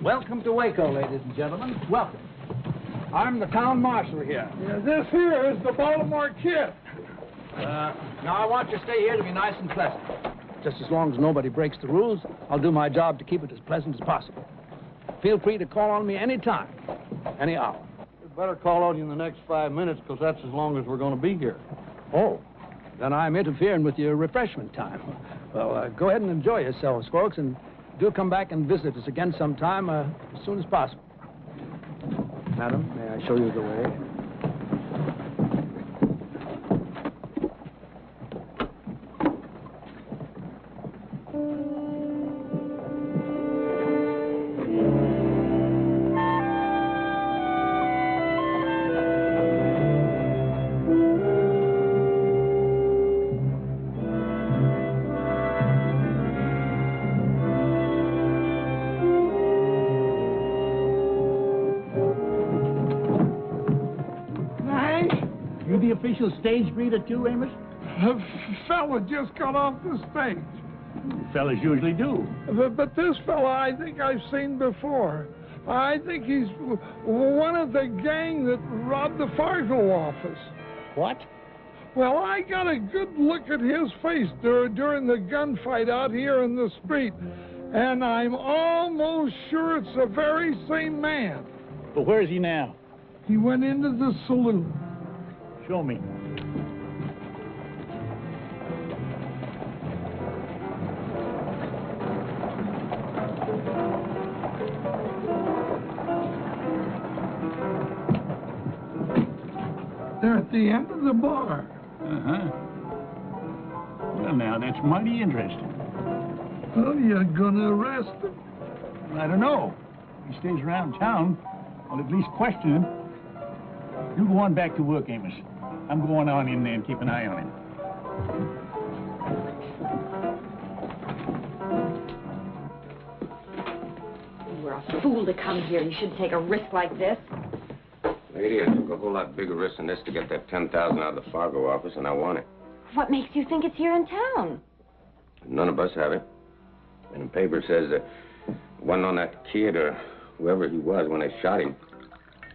Welcome to Waco, ladies and gentlemen. Welcome. I'm the town marshal here. Yeah, this here is the Baltimore Kid. Now, I want you to stay here to be nice and pleasant. Just as long as nobody breaks the rules, I'll do my job to keep it as pleasant as possible. Feel free to call on me any time, any hour. We'd better call on you in the next 5 minutes, because that's as long as we're going to be here. Oh, then I'm interfering with your refreshment time. Well, go ahead and enjoy yourselves, folks, and do come back and visit us again sometime as soon as possible. Madam, may I show you the way? Official stage breeder too, Amos? A fella just got off the stage. Fellas usually do. But this fella I think I've seen before. I think he's one of the gang that robbed the Fargo office. What? Well, I got a good look at his face during the gunfight out here in the street, and I'm almost sure it's the very same man. But where is he now? He went into the saloon. Show me. They're at the end of the bar. Uh-huh. Well, now, that's mighty interesting. Oh, you're gonna arrest him? I don't know. If he stays around town, I'll at least question him. You go on back to work, Amos. I'm going on in there and keep an eye on him. You were a fool to come here. You shouldn't take a risk like this. Lady, I took a whole lot bigger risk than this to get that $10,000 out of the Fargo office, and I won it. What makes you think it's here in town? None of us have it. And the paper says that it wasn't on that kid or whoever he was when they shot him.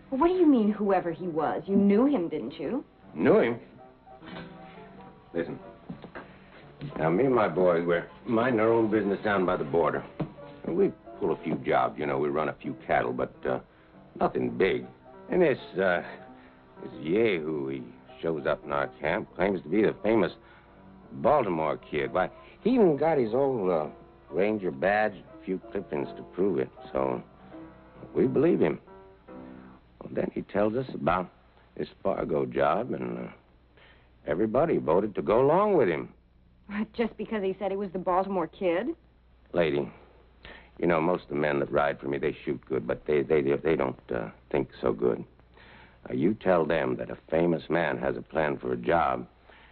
Well, what do you mean, whoever he was? You knew him, didn't you? Knew him? Listen. Now, me and my boys, we're minding our own business down by the border. And we pull a few jobs, you know, we run a few cattle, but nothing big. And this Yahoo, he shows up in our camp, claims to be the famous Baltimore Kid. Why, he even got his old Ranger badge, a few clippings to prove it. So, we believe him. Well, then he tells us about this Fargo job, and everybody voted to go along with him. Just because he said he was the Baltimore Kid? Lady, you know, most of the men that ride for me, they shoot good, but they don't think so good. You tell them that a famous man has a plan for a job,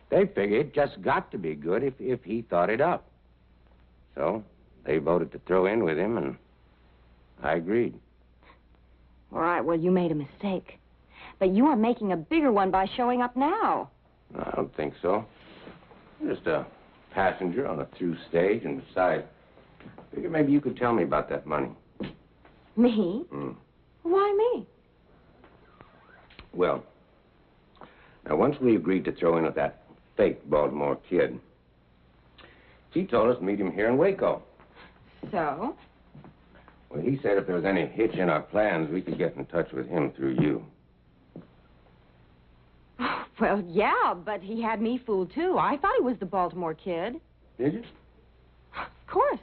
they figure it just got to be good if he thought it up. So they voted to throw in with him, and I agreed. All right, well, you made a mistake. But you are making a bigger one by showing up now. No, I don't think so. I'm just a passenger on a through stage, and besides, I figure maybe you could tell me about that money. Me? Why me? Well, now, once we agreed to throw in with that fake Baltimore Kid, he told us to meet him here in Waco. So? Well, he said if there was any hitch in our plans, we could get in touch with him through you. Well, yeah, but he had me fooled, too. I thought he was the Baltimore Kid. Did you? Of course.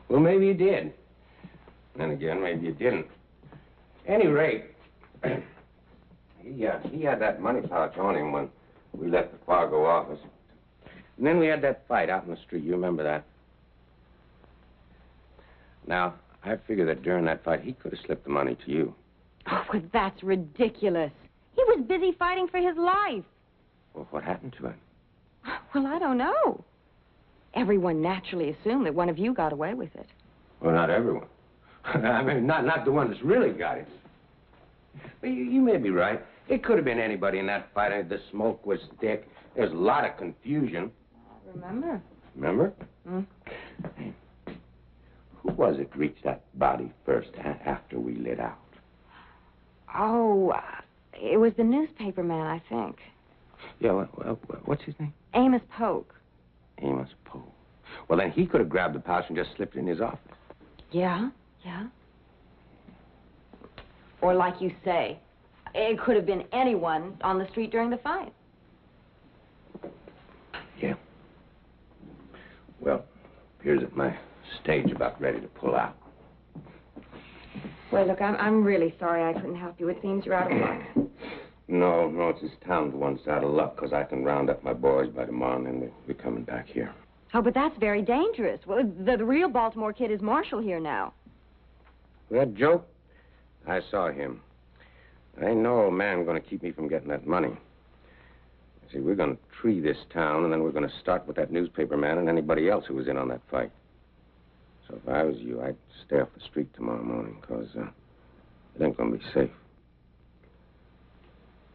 Well, maybe you did. Then again, maybe you didn't. Any rate, he had that money pouch on him when we left the Fargo office. And then we had that fight out in the street. You remember that? Now, I figure that during that fight, he could have slipped the money to you. Oh, well, that's ridiculous. He was busy fighting for his life. Well, what happened to him? Well, I don't know. Everyone naturally assumed that one of you got away with it. Well, not everyone. I mean, not the one that's really got it. But you may be right. It could have been anybody in that fight. The smoke was thick. There's a lot of confusion. I remember. Remember? Who was it reached that body first after we lit out? Oh, it was the newspaper man, I think. Yeah, what's his name? Amos Polk. Amos Polk. Well, then he could have grabbed the pouch and just slipped it in his office. Yeah. Or like you say, it could have been anyone on the street during the fight. Yeah. Well, appears that my stage about ready to pull out. Well, look, I'm really sorry I couldn't help you. It seems you're out of luck. No, it's this town's the one that's out of luck, because I can round up my boys by tomorrow, and then we're coming back here. Oh, but that's very dangerous. Well, the real Baltimore kid is Marshall here now. That joke? I saw him. Ain't no old man going to keep me from getting that money. See, we're going to tree this town, and then we're going to start with that newspaper man and anybody else who was in on that fight. So if I was you, I'd stay off the street tomorrow morning, because it ain't going to be safe.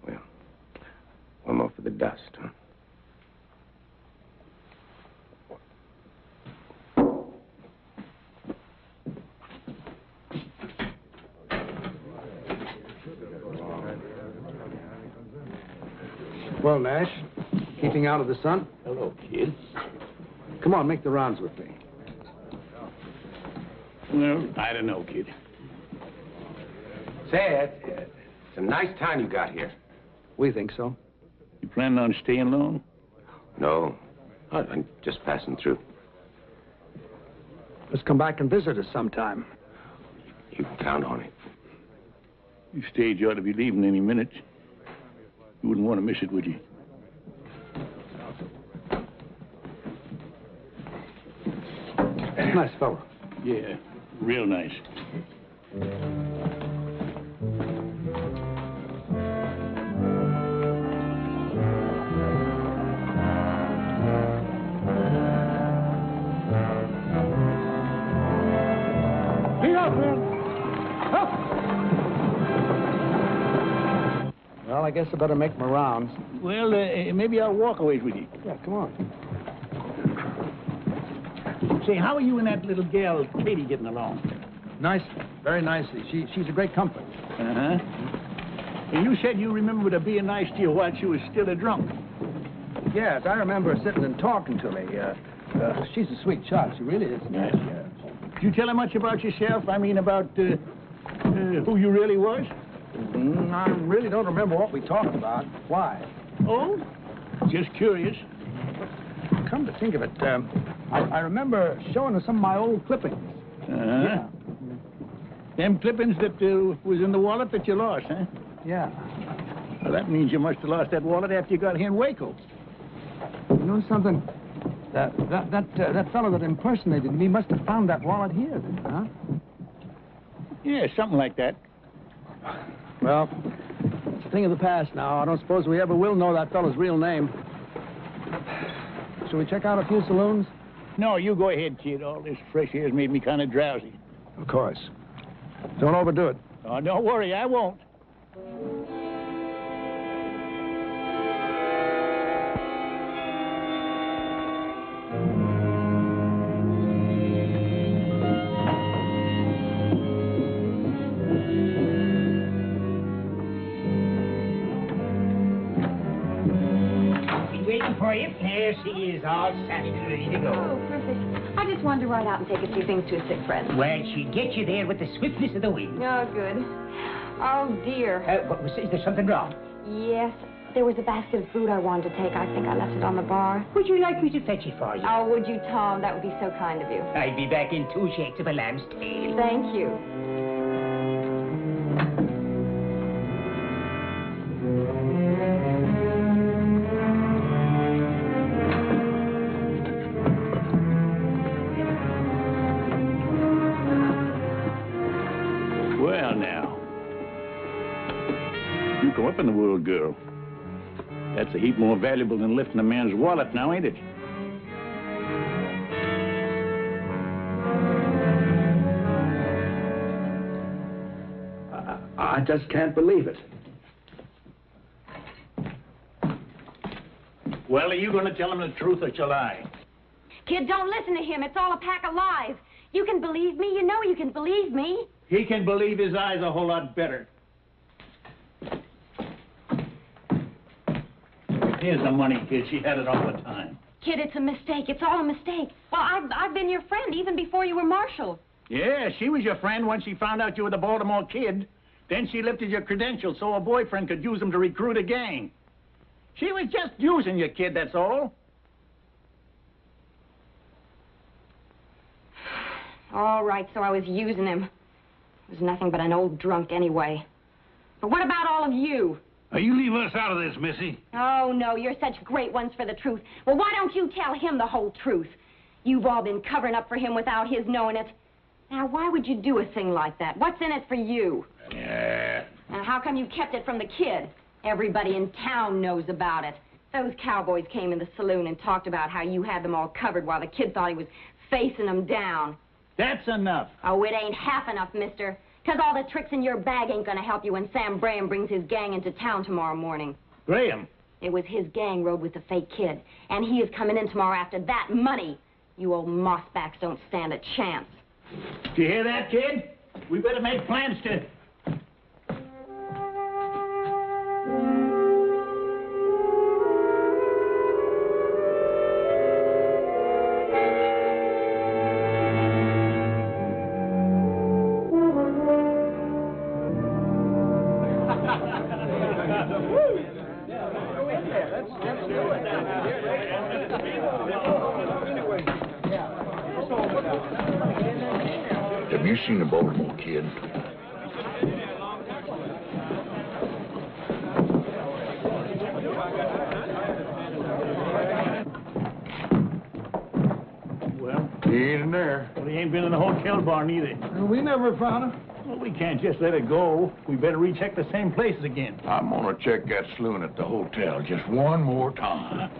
Well, one more for the dust, huh? Well, Nash, keeping out of the sun? Hello, kid. Come on, make the rounds with me. Well, I don't know, kid. Say, it's a nice town you got here. We think so. You planning on staying long? No, I'm just passing through. Let's come back and visit us sometime. You can count on it. Your stage ought to be leaving any minute. You wouldn't want to miss it, would you? Nice fellow. Yeah, real nice. Lead up, man. Up. Well, I guess I better make my rounds. Well, maybe I'll walk away with you. Yeah, come on. Say, how are you and that little gal, Katie, getting along? Nice, very nicely. She's a great comfort. Uh-huh. And you said you remembered her being nice to you while she was still a drunk. Yes, I remember her sitting and talking to me. She's a sweet child. She really is. Yes. Did you tell her much about yourself? I mean, about who you really was? I really don't remember what we talked about. Why? Oh? Just curious. Come to think of it, I remember showing her some of my old clippings. Uh-huh. Yeah. Them clippings that was in the wallet that you lost, huh? Yeah. Well, that means you must have lost that wallet after you got here in Waco. You know something? That fellow that impersonated me must have found that wallet here, huh? Yeah, something like that. Well, it's a thing of the past now. I don't suppose we ever will know that fellow's real name. Shall we check out a few saloons? No, you go ahead, kid. All this fresh air's made me kind of drowsy. Of course. Don't overdo it. Oh, don't worry, I won't. For you. There she is, all saddled and ready to go. Oh, perfect. I just wanted to ride out and take a few things to a sick friend. Well, she'd get you there with the swiftness of the wind. Oh, good. Oh, dear. Is there something wrong? Yes. There was a basket of food I wanted to take. I think I left it on the bar. Would you like me to fetch it for you? Oh, would you, Tom? That would be so kind of you. I'd be back in 2 shakes of a lamb's tail. Thank you. Well, now. You come up in the world, girl. That's a heap more valuable than lifting a man's wallet now, ain't it? I just can't believe it. Well, are you going to tell him the truth or shall I? Kid, don't listen to him. It's all a pack of lies. You can believe me. You know you can believe me. He can believe his eyes a whole lot better. Here's the money, kid. She had it all the time. Kid, it's a mistake. It's all a mistake. Well, I've been your friend even before you were marshal. Yeah, she was your friend once she found out you were the Baltimore Kid. Then she lifted your credentials so her boyfriend could use them to recruit a gang. She was just using you, kid, that's all. All right, so I was using him. He was nothing but an old drunk anyway. But what about all of you? Now, you leave us out of this, Missy. Oh, no, you're such great ones for the truth. Well, why don't you tell him the whole truth? You've all been covering up for him without his knowing it. Now, why would you do a thing like that? What's in it for you? Yeah. And how come you kept it from the kid? Everybody in town knows about it. Those cowboys came in the saloon and talked about how you had them all covered while the kid thought he was facing them down. That's enough. Oh, it ain't half enough, mister. 'Cause all the tricks in your bag ain't gonna help you when Sam Graham brings his gang into town tomorrow morning. Graham? It was his gang rode with the fake kid. And he is coming in tomorrow after that money. You old mossbacks don't stand a chance. Do you hear that, kid? We better make plans to... Have you seen the Baltimore Kid? Well? He ain't in there. Well, he ain't been in the hotel barn either. We never found him. Well, we can't just let it go. We better recheck the same places again. I'm gonna check that saloon at the hotel just one more time.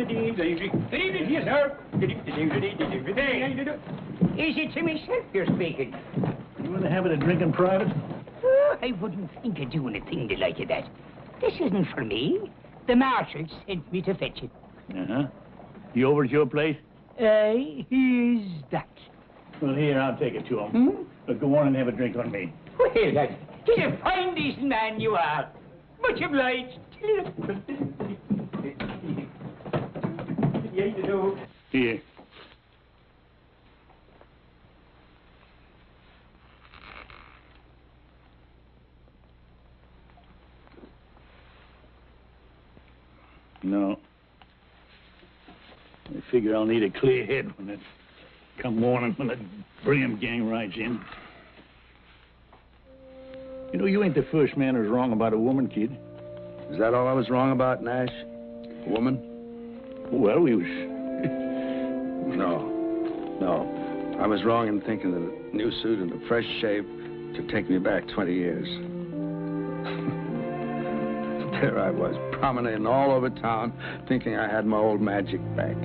Yes, sir. Is it to myself you're speaking? You want to have it a drink in private? Oh, I wouldn't think of doing a thing like that. This isn't for me. The marshal sent me to fetch it. Uh-huh. He over at your place? Here's that. Well, here, I'll take it to him. But go on and have a drink on me. Well, that's a fine, decent man you are. Much obliged. Here. No. I figure I'll need a clear head when it come morning when the Graham gang rides in. You know, you ain't the first man who's wrong about a woman, kid. Is that all I was wrong about, Nash? A woman? Well, we was... No. I was wrong in thinking that a new suit and a fresh shave could take me back 20 years. There I was, promenading all over town, thinking I had my old magic back.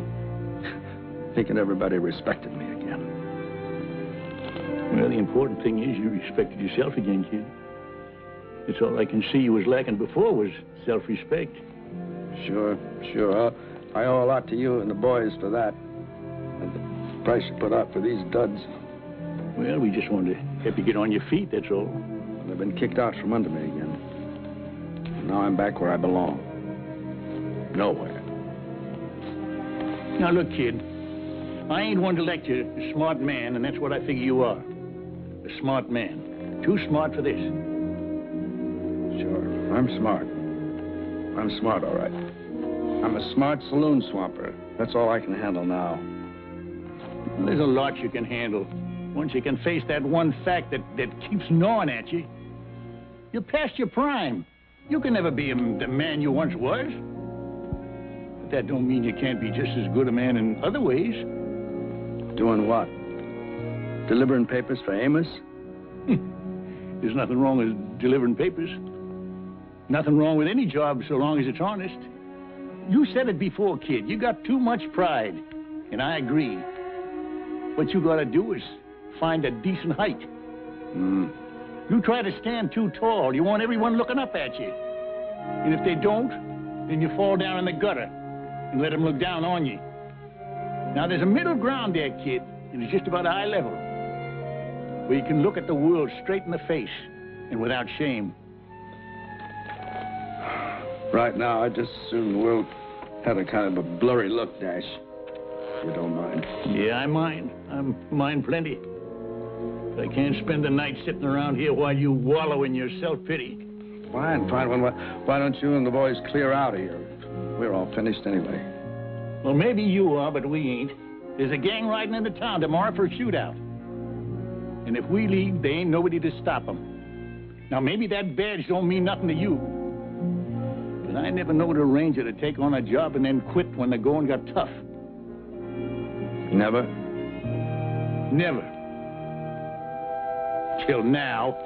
Thinking everybody respected me again. Well, the important thing is you respected yourself again, kid. It's all I can see you was lacking before was self-respect. Sure. I owe a lot to you and the boys for that. And the price you put out for these duds. Well, we just wanted to help you get on your feet, that's all. They've been kicked out from under me again. And now I'm back where I belong. Nowhere. Now, look, kid. I ain't one to lecture a smart man, and that's what I figure you are. A smart man. Too smart for this. Sure, I'm smart. I'm smart, all right. I'm a smart saloon swamper. That's all I can handle now. Well, there's a lot you can handle. Once you can face that one fact that keeps gnawing at you. You're past your prime. You can never be the man you once was. But that don't mean you can't be just as good a man in other ways. Doing what? Delivering papers for Amos? There's nothing wrong with delivering papers. Nothing wrong with any job so long as it's honest. You said it before, kid. You got too much pride. And I agree. What you gotta do is find a decent height. You try to stand too tall, you want everyone looking up at you. And if they don't, then you fall down in the gutter and let them look down on you. Now, there's a middle ground there, kid, and it's just about eye level, where you can look at the world straight in the face and without shame. Right now, I just soon will have a kind of a blurry look, Dash. If you don't mind. Yeah, I mind. I mind plenty. But I can't spend the night sitting around here while you wallow in your self-pity. Fine. Why don't you and the boys clear out of here? We're all finished anyway. Well, maybe you are, but we ain't. There's a gang riding into town tomorrow for a shootout. And if we leave, there ain't nobody to stop them. Now, maybe that badge don't mean nothing to you. But I never knowed a ranger to take on a job and then quit when the going got tough. Never? Never. Till now.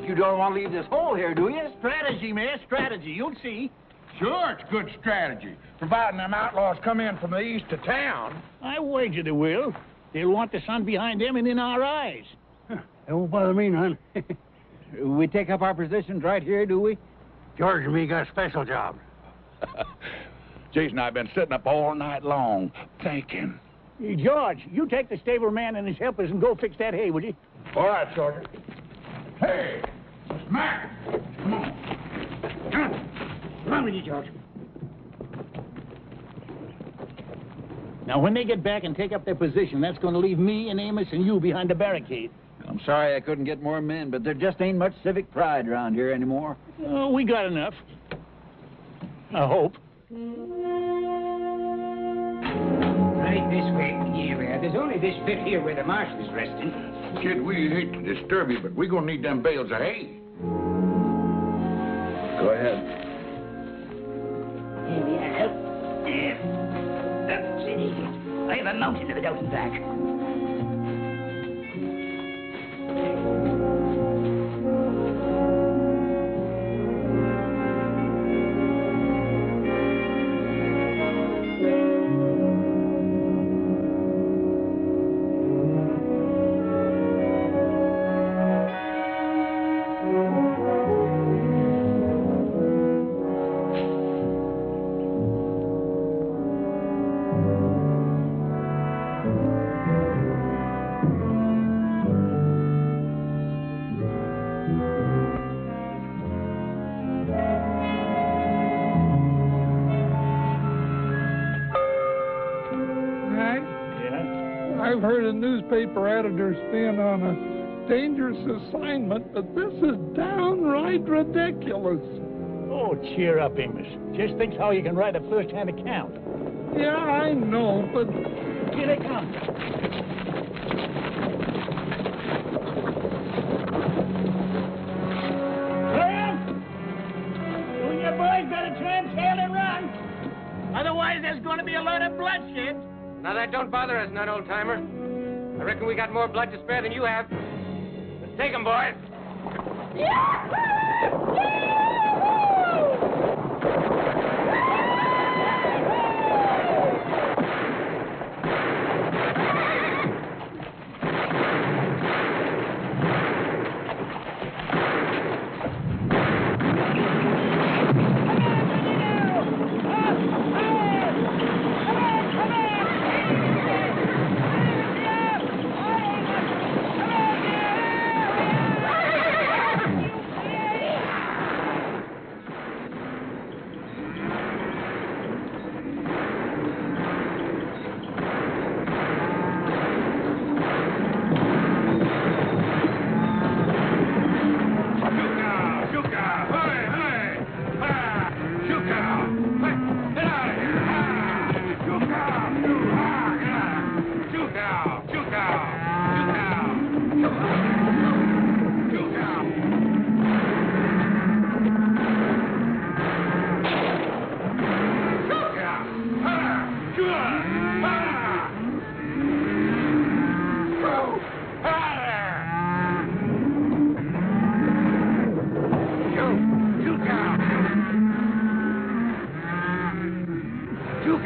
You don't want to leave this hole here, do you? Strategy, man, strategy. You'll see. Sure, it's good strategy, providing them outlaws come in from the east to town. I wager they will. They'll want the sun behind them and in our eyes. It won't bother me none. We take up our positions right here, do we? George and me got a special job. Jason and I have been sitting up all night long, thinking. Hey, George, you take the stable man and his helpers and go fix that hay, will you? All right, Sergeant. Hey, Mac, come on. Come on with you, George. Now, when they get back and take up their position, that's going to leave me and Amos and you behind the barricade. I'm sorry I couldn't get more men, but there just ain't much civic pride around here anymore. Oh, we got enough. I hope. Right this way. Here we are. There's only this bit here where the marshal's resting. Kid, we hate to disturb you, but we're going to need them bales of hay. Go ahead. Here we are. That's it. I have a mountain of it out and back. I've heard of newspaper editors being on a dangerous assignment, but this is downright ridiculous. Oh, cheer up, Amos. Just think how you can write a first-hand account. Yeah, I know, but... Here they come. Well, you and your boys better turn tail and run. Otherwise, there's going to be a lot of bloodshed. Now, that don't bother us none, old-timer. I reckon we got more blood to spare than you have. Let's take 'em, boys.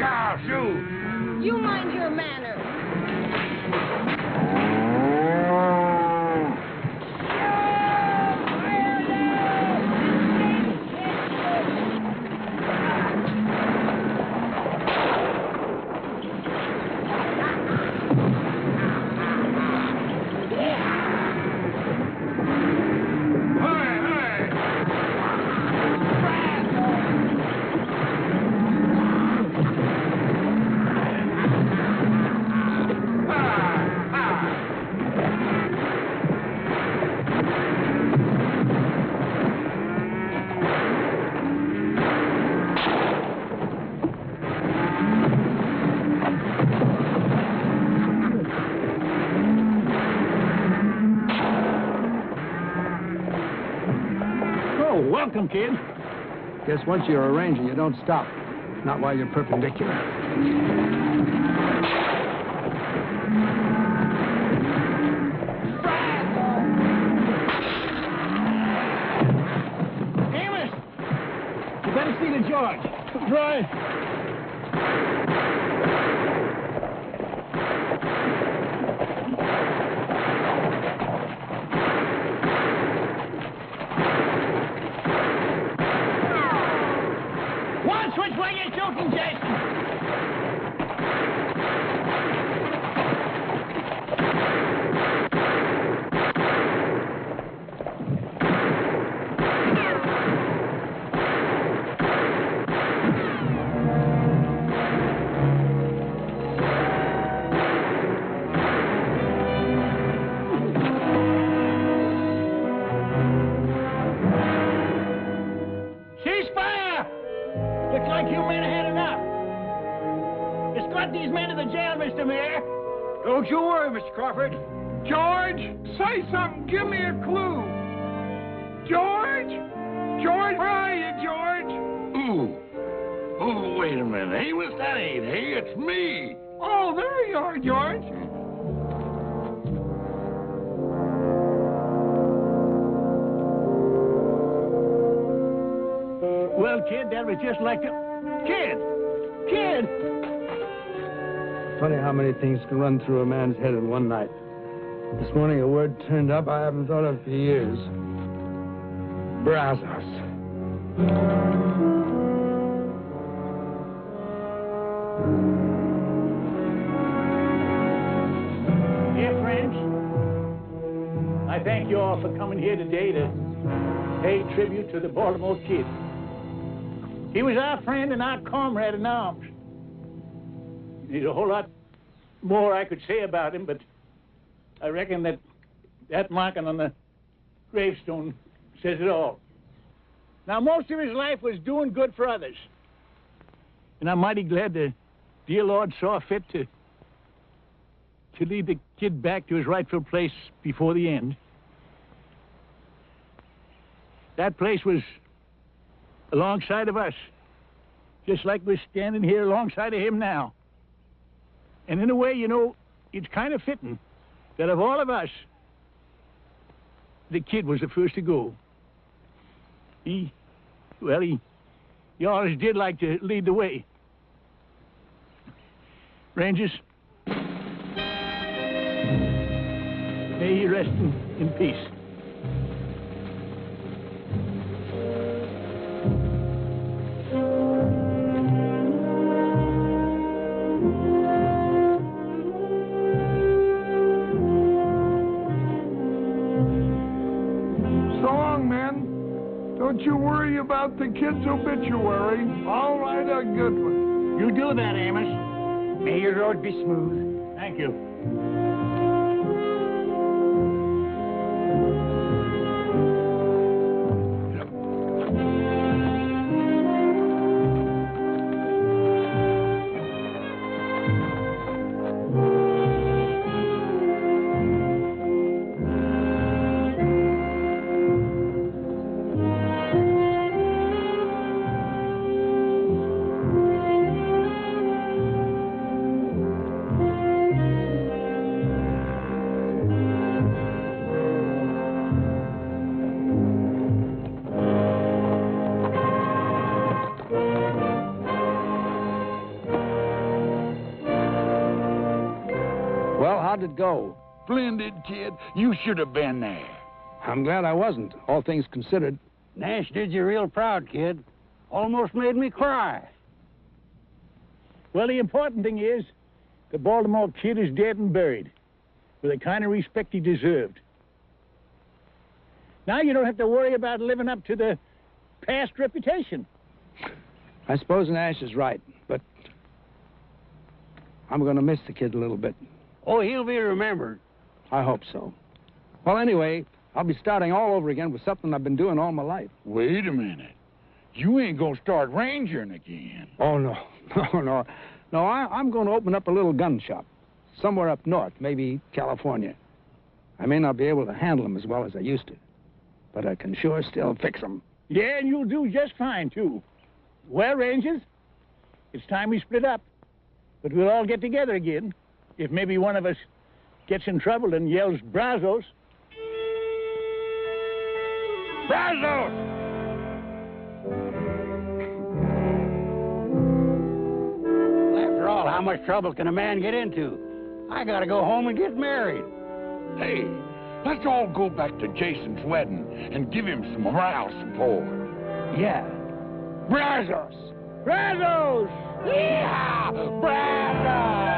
I'll shoot. You mind your manners. Welcome, kid. Guess once you're a ranger, you don't stop. Not while you're perpendicular. Amos! You better see to George. Right. Which way you shooting, Jason? Looks like you men had enough. Escort these men to the jail, Mr. Mayor. Don't you worry, Mr. Crawford. George, say something. Give me a clue. George? George, where are you, George? Ooh. Oh, wait a minute. Amos, that ain't he. It's me. Oh, there you are, George. Well, kid, that was just like the... Kid! Kid! Funny how many things can run through a man's head in one night. This morning a word turned up I haven't thought of for years. Brazos. Dear friends, I thank you all for coming here today to pay tribute to the Baltimore Kid. He was our friend and our comrade in arms. There's a whole lot more I could say about him, but I reckon that marking on the gravestone says it all. Now, most of his life was doing good for others. And I'm mighty glad the dear Lord saw fit to lead the kid back to his rightful place before the end. That place was alongside of us, just like we're standing here alongside of him now. And in a way, you know, it's kind of fitting that of all of us, the kid was the first to go. He always did like to lead the way. Rangers, may he rest in peace. Don't you worry about the kid's obituary. I'll write a good one. You do that, Amos. May your road be smooth. Thank you. how'd it go? Splendid, kid. You should have been there. I'm glad I wasn't, all things considered. Nash did you real proud, kid. Almost made me cry. Well, the important thing is the Baltimore Kid is dead and buried with the kind of respect he deserved. Now you don't have to worry about living up to the past reputation. I suppose Nash is right, but I'm going to miss the kid a little bit. Oh, he'll be remembered. I hope so. Well, anyway, I'll be starting all over again with something I've been doing all my life. Wait a minute. You ain't gonna start rangering again. Oh, no. No. I'm going to open up a little gun shop somewhere up north, maybe California. I may not be able to handle them as well as I used to, but I can sure still fix them. Yeah, and you'll do just fine, too. Well, Rangers, it's time we split up. But we'll all get together again if maybe one of us gets in trouble and yells, Brazos. Brazos! After all, how much trouble can a man get into? I gotta go home and get married. Hey, let's all go back to Jason's wedding and give him some moral support. Yeah. Brazos! Brazos! Yeah! Brazos!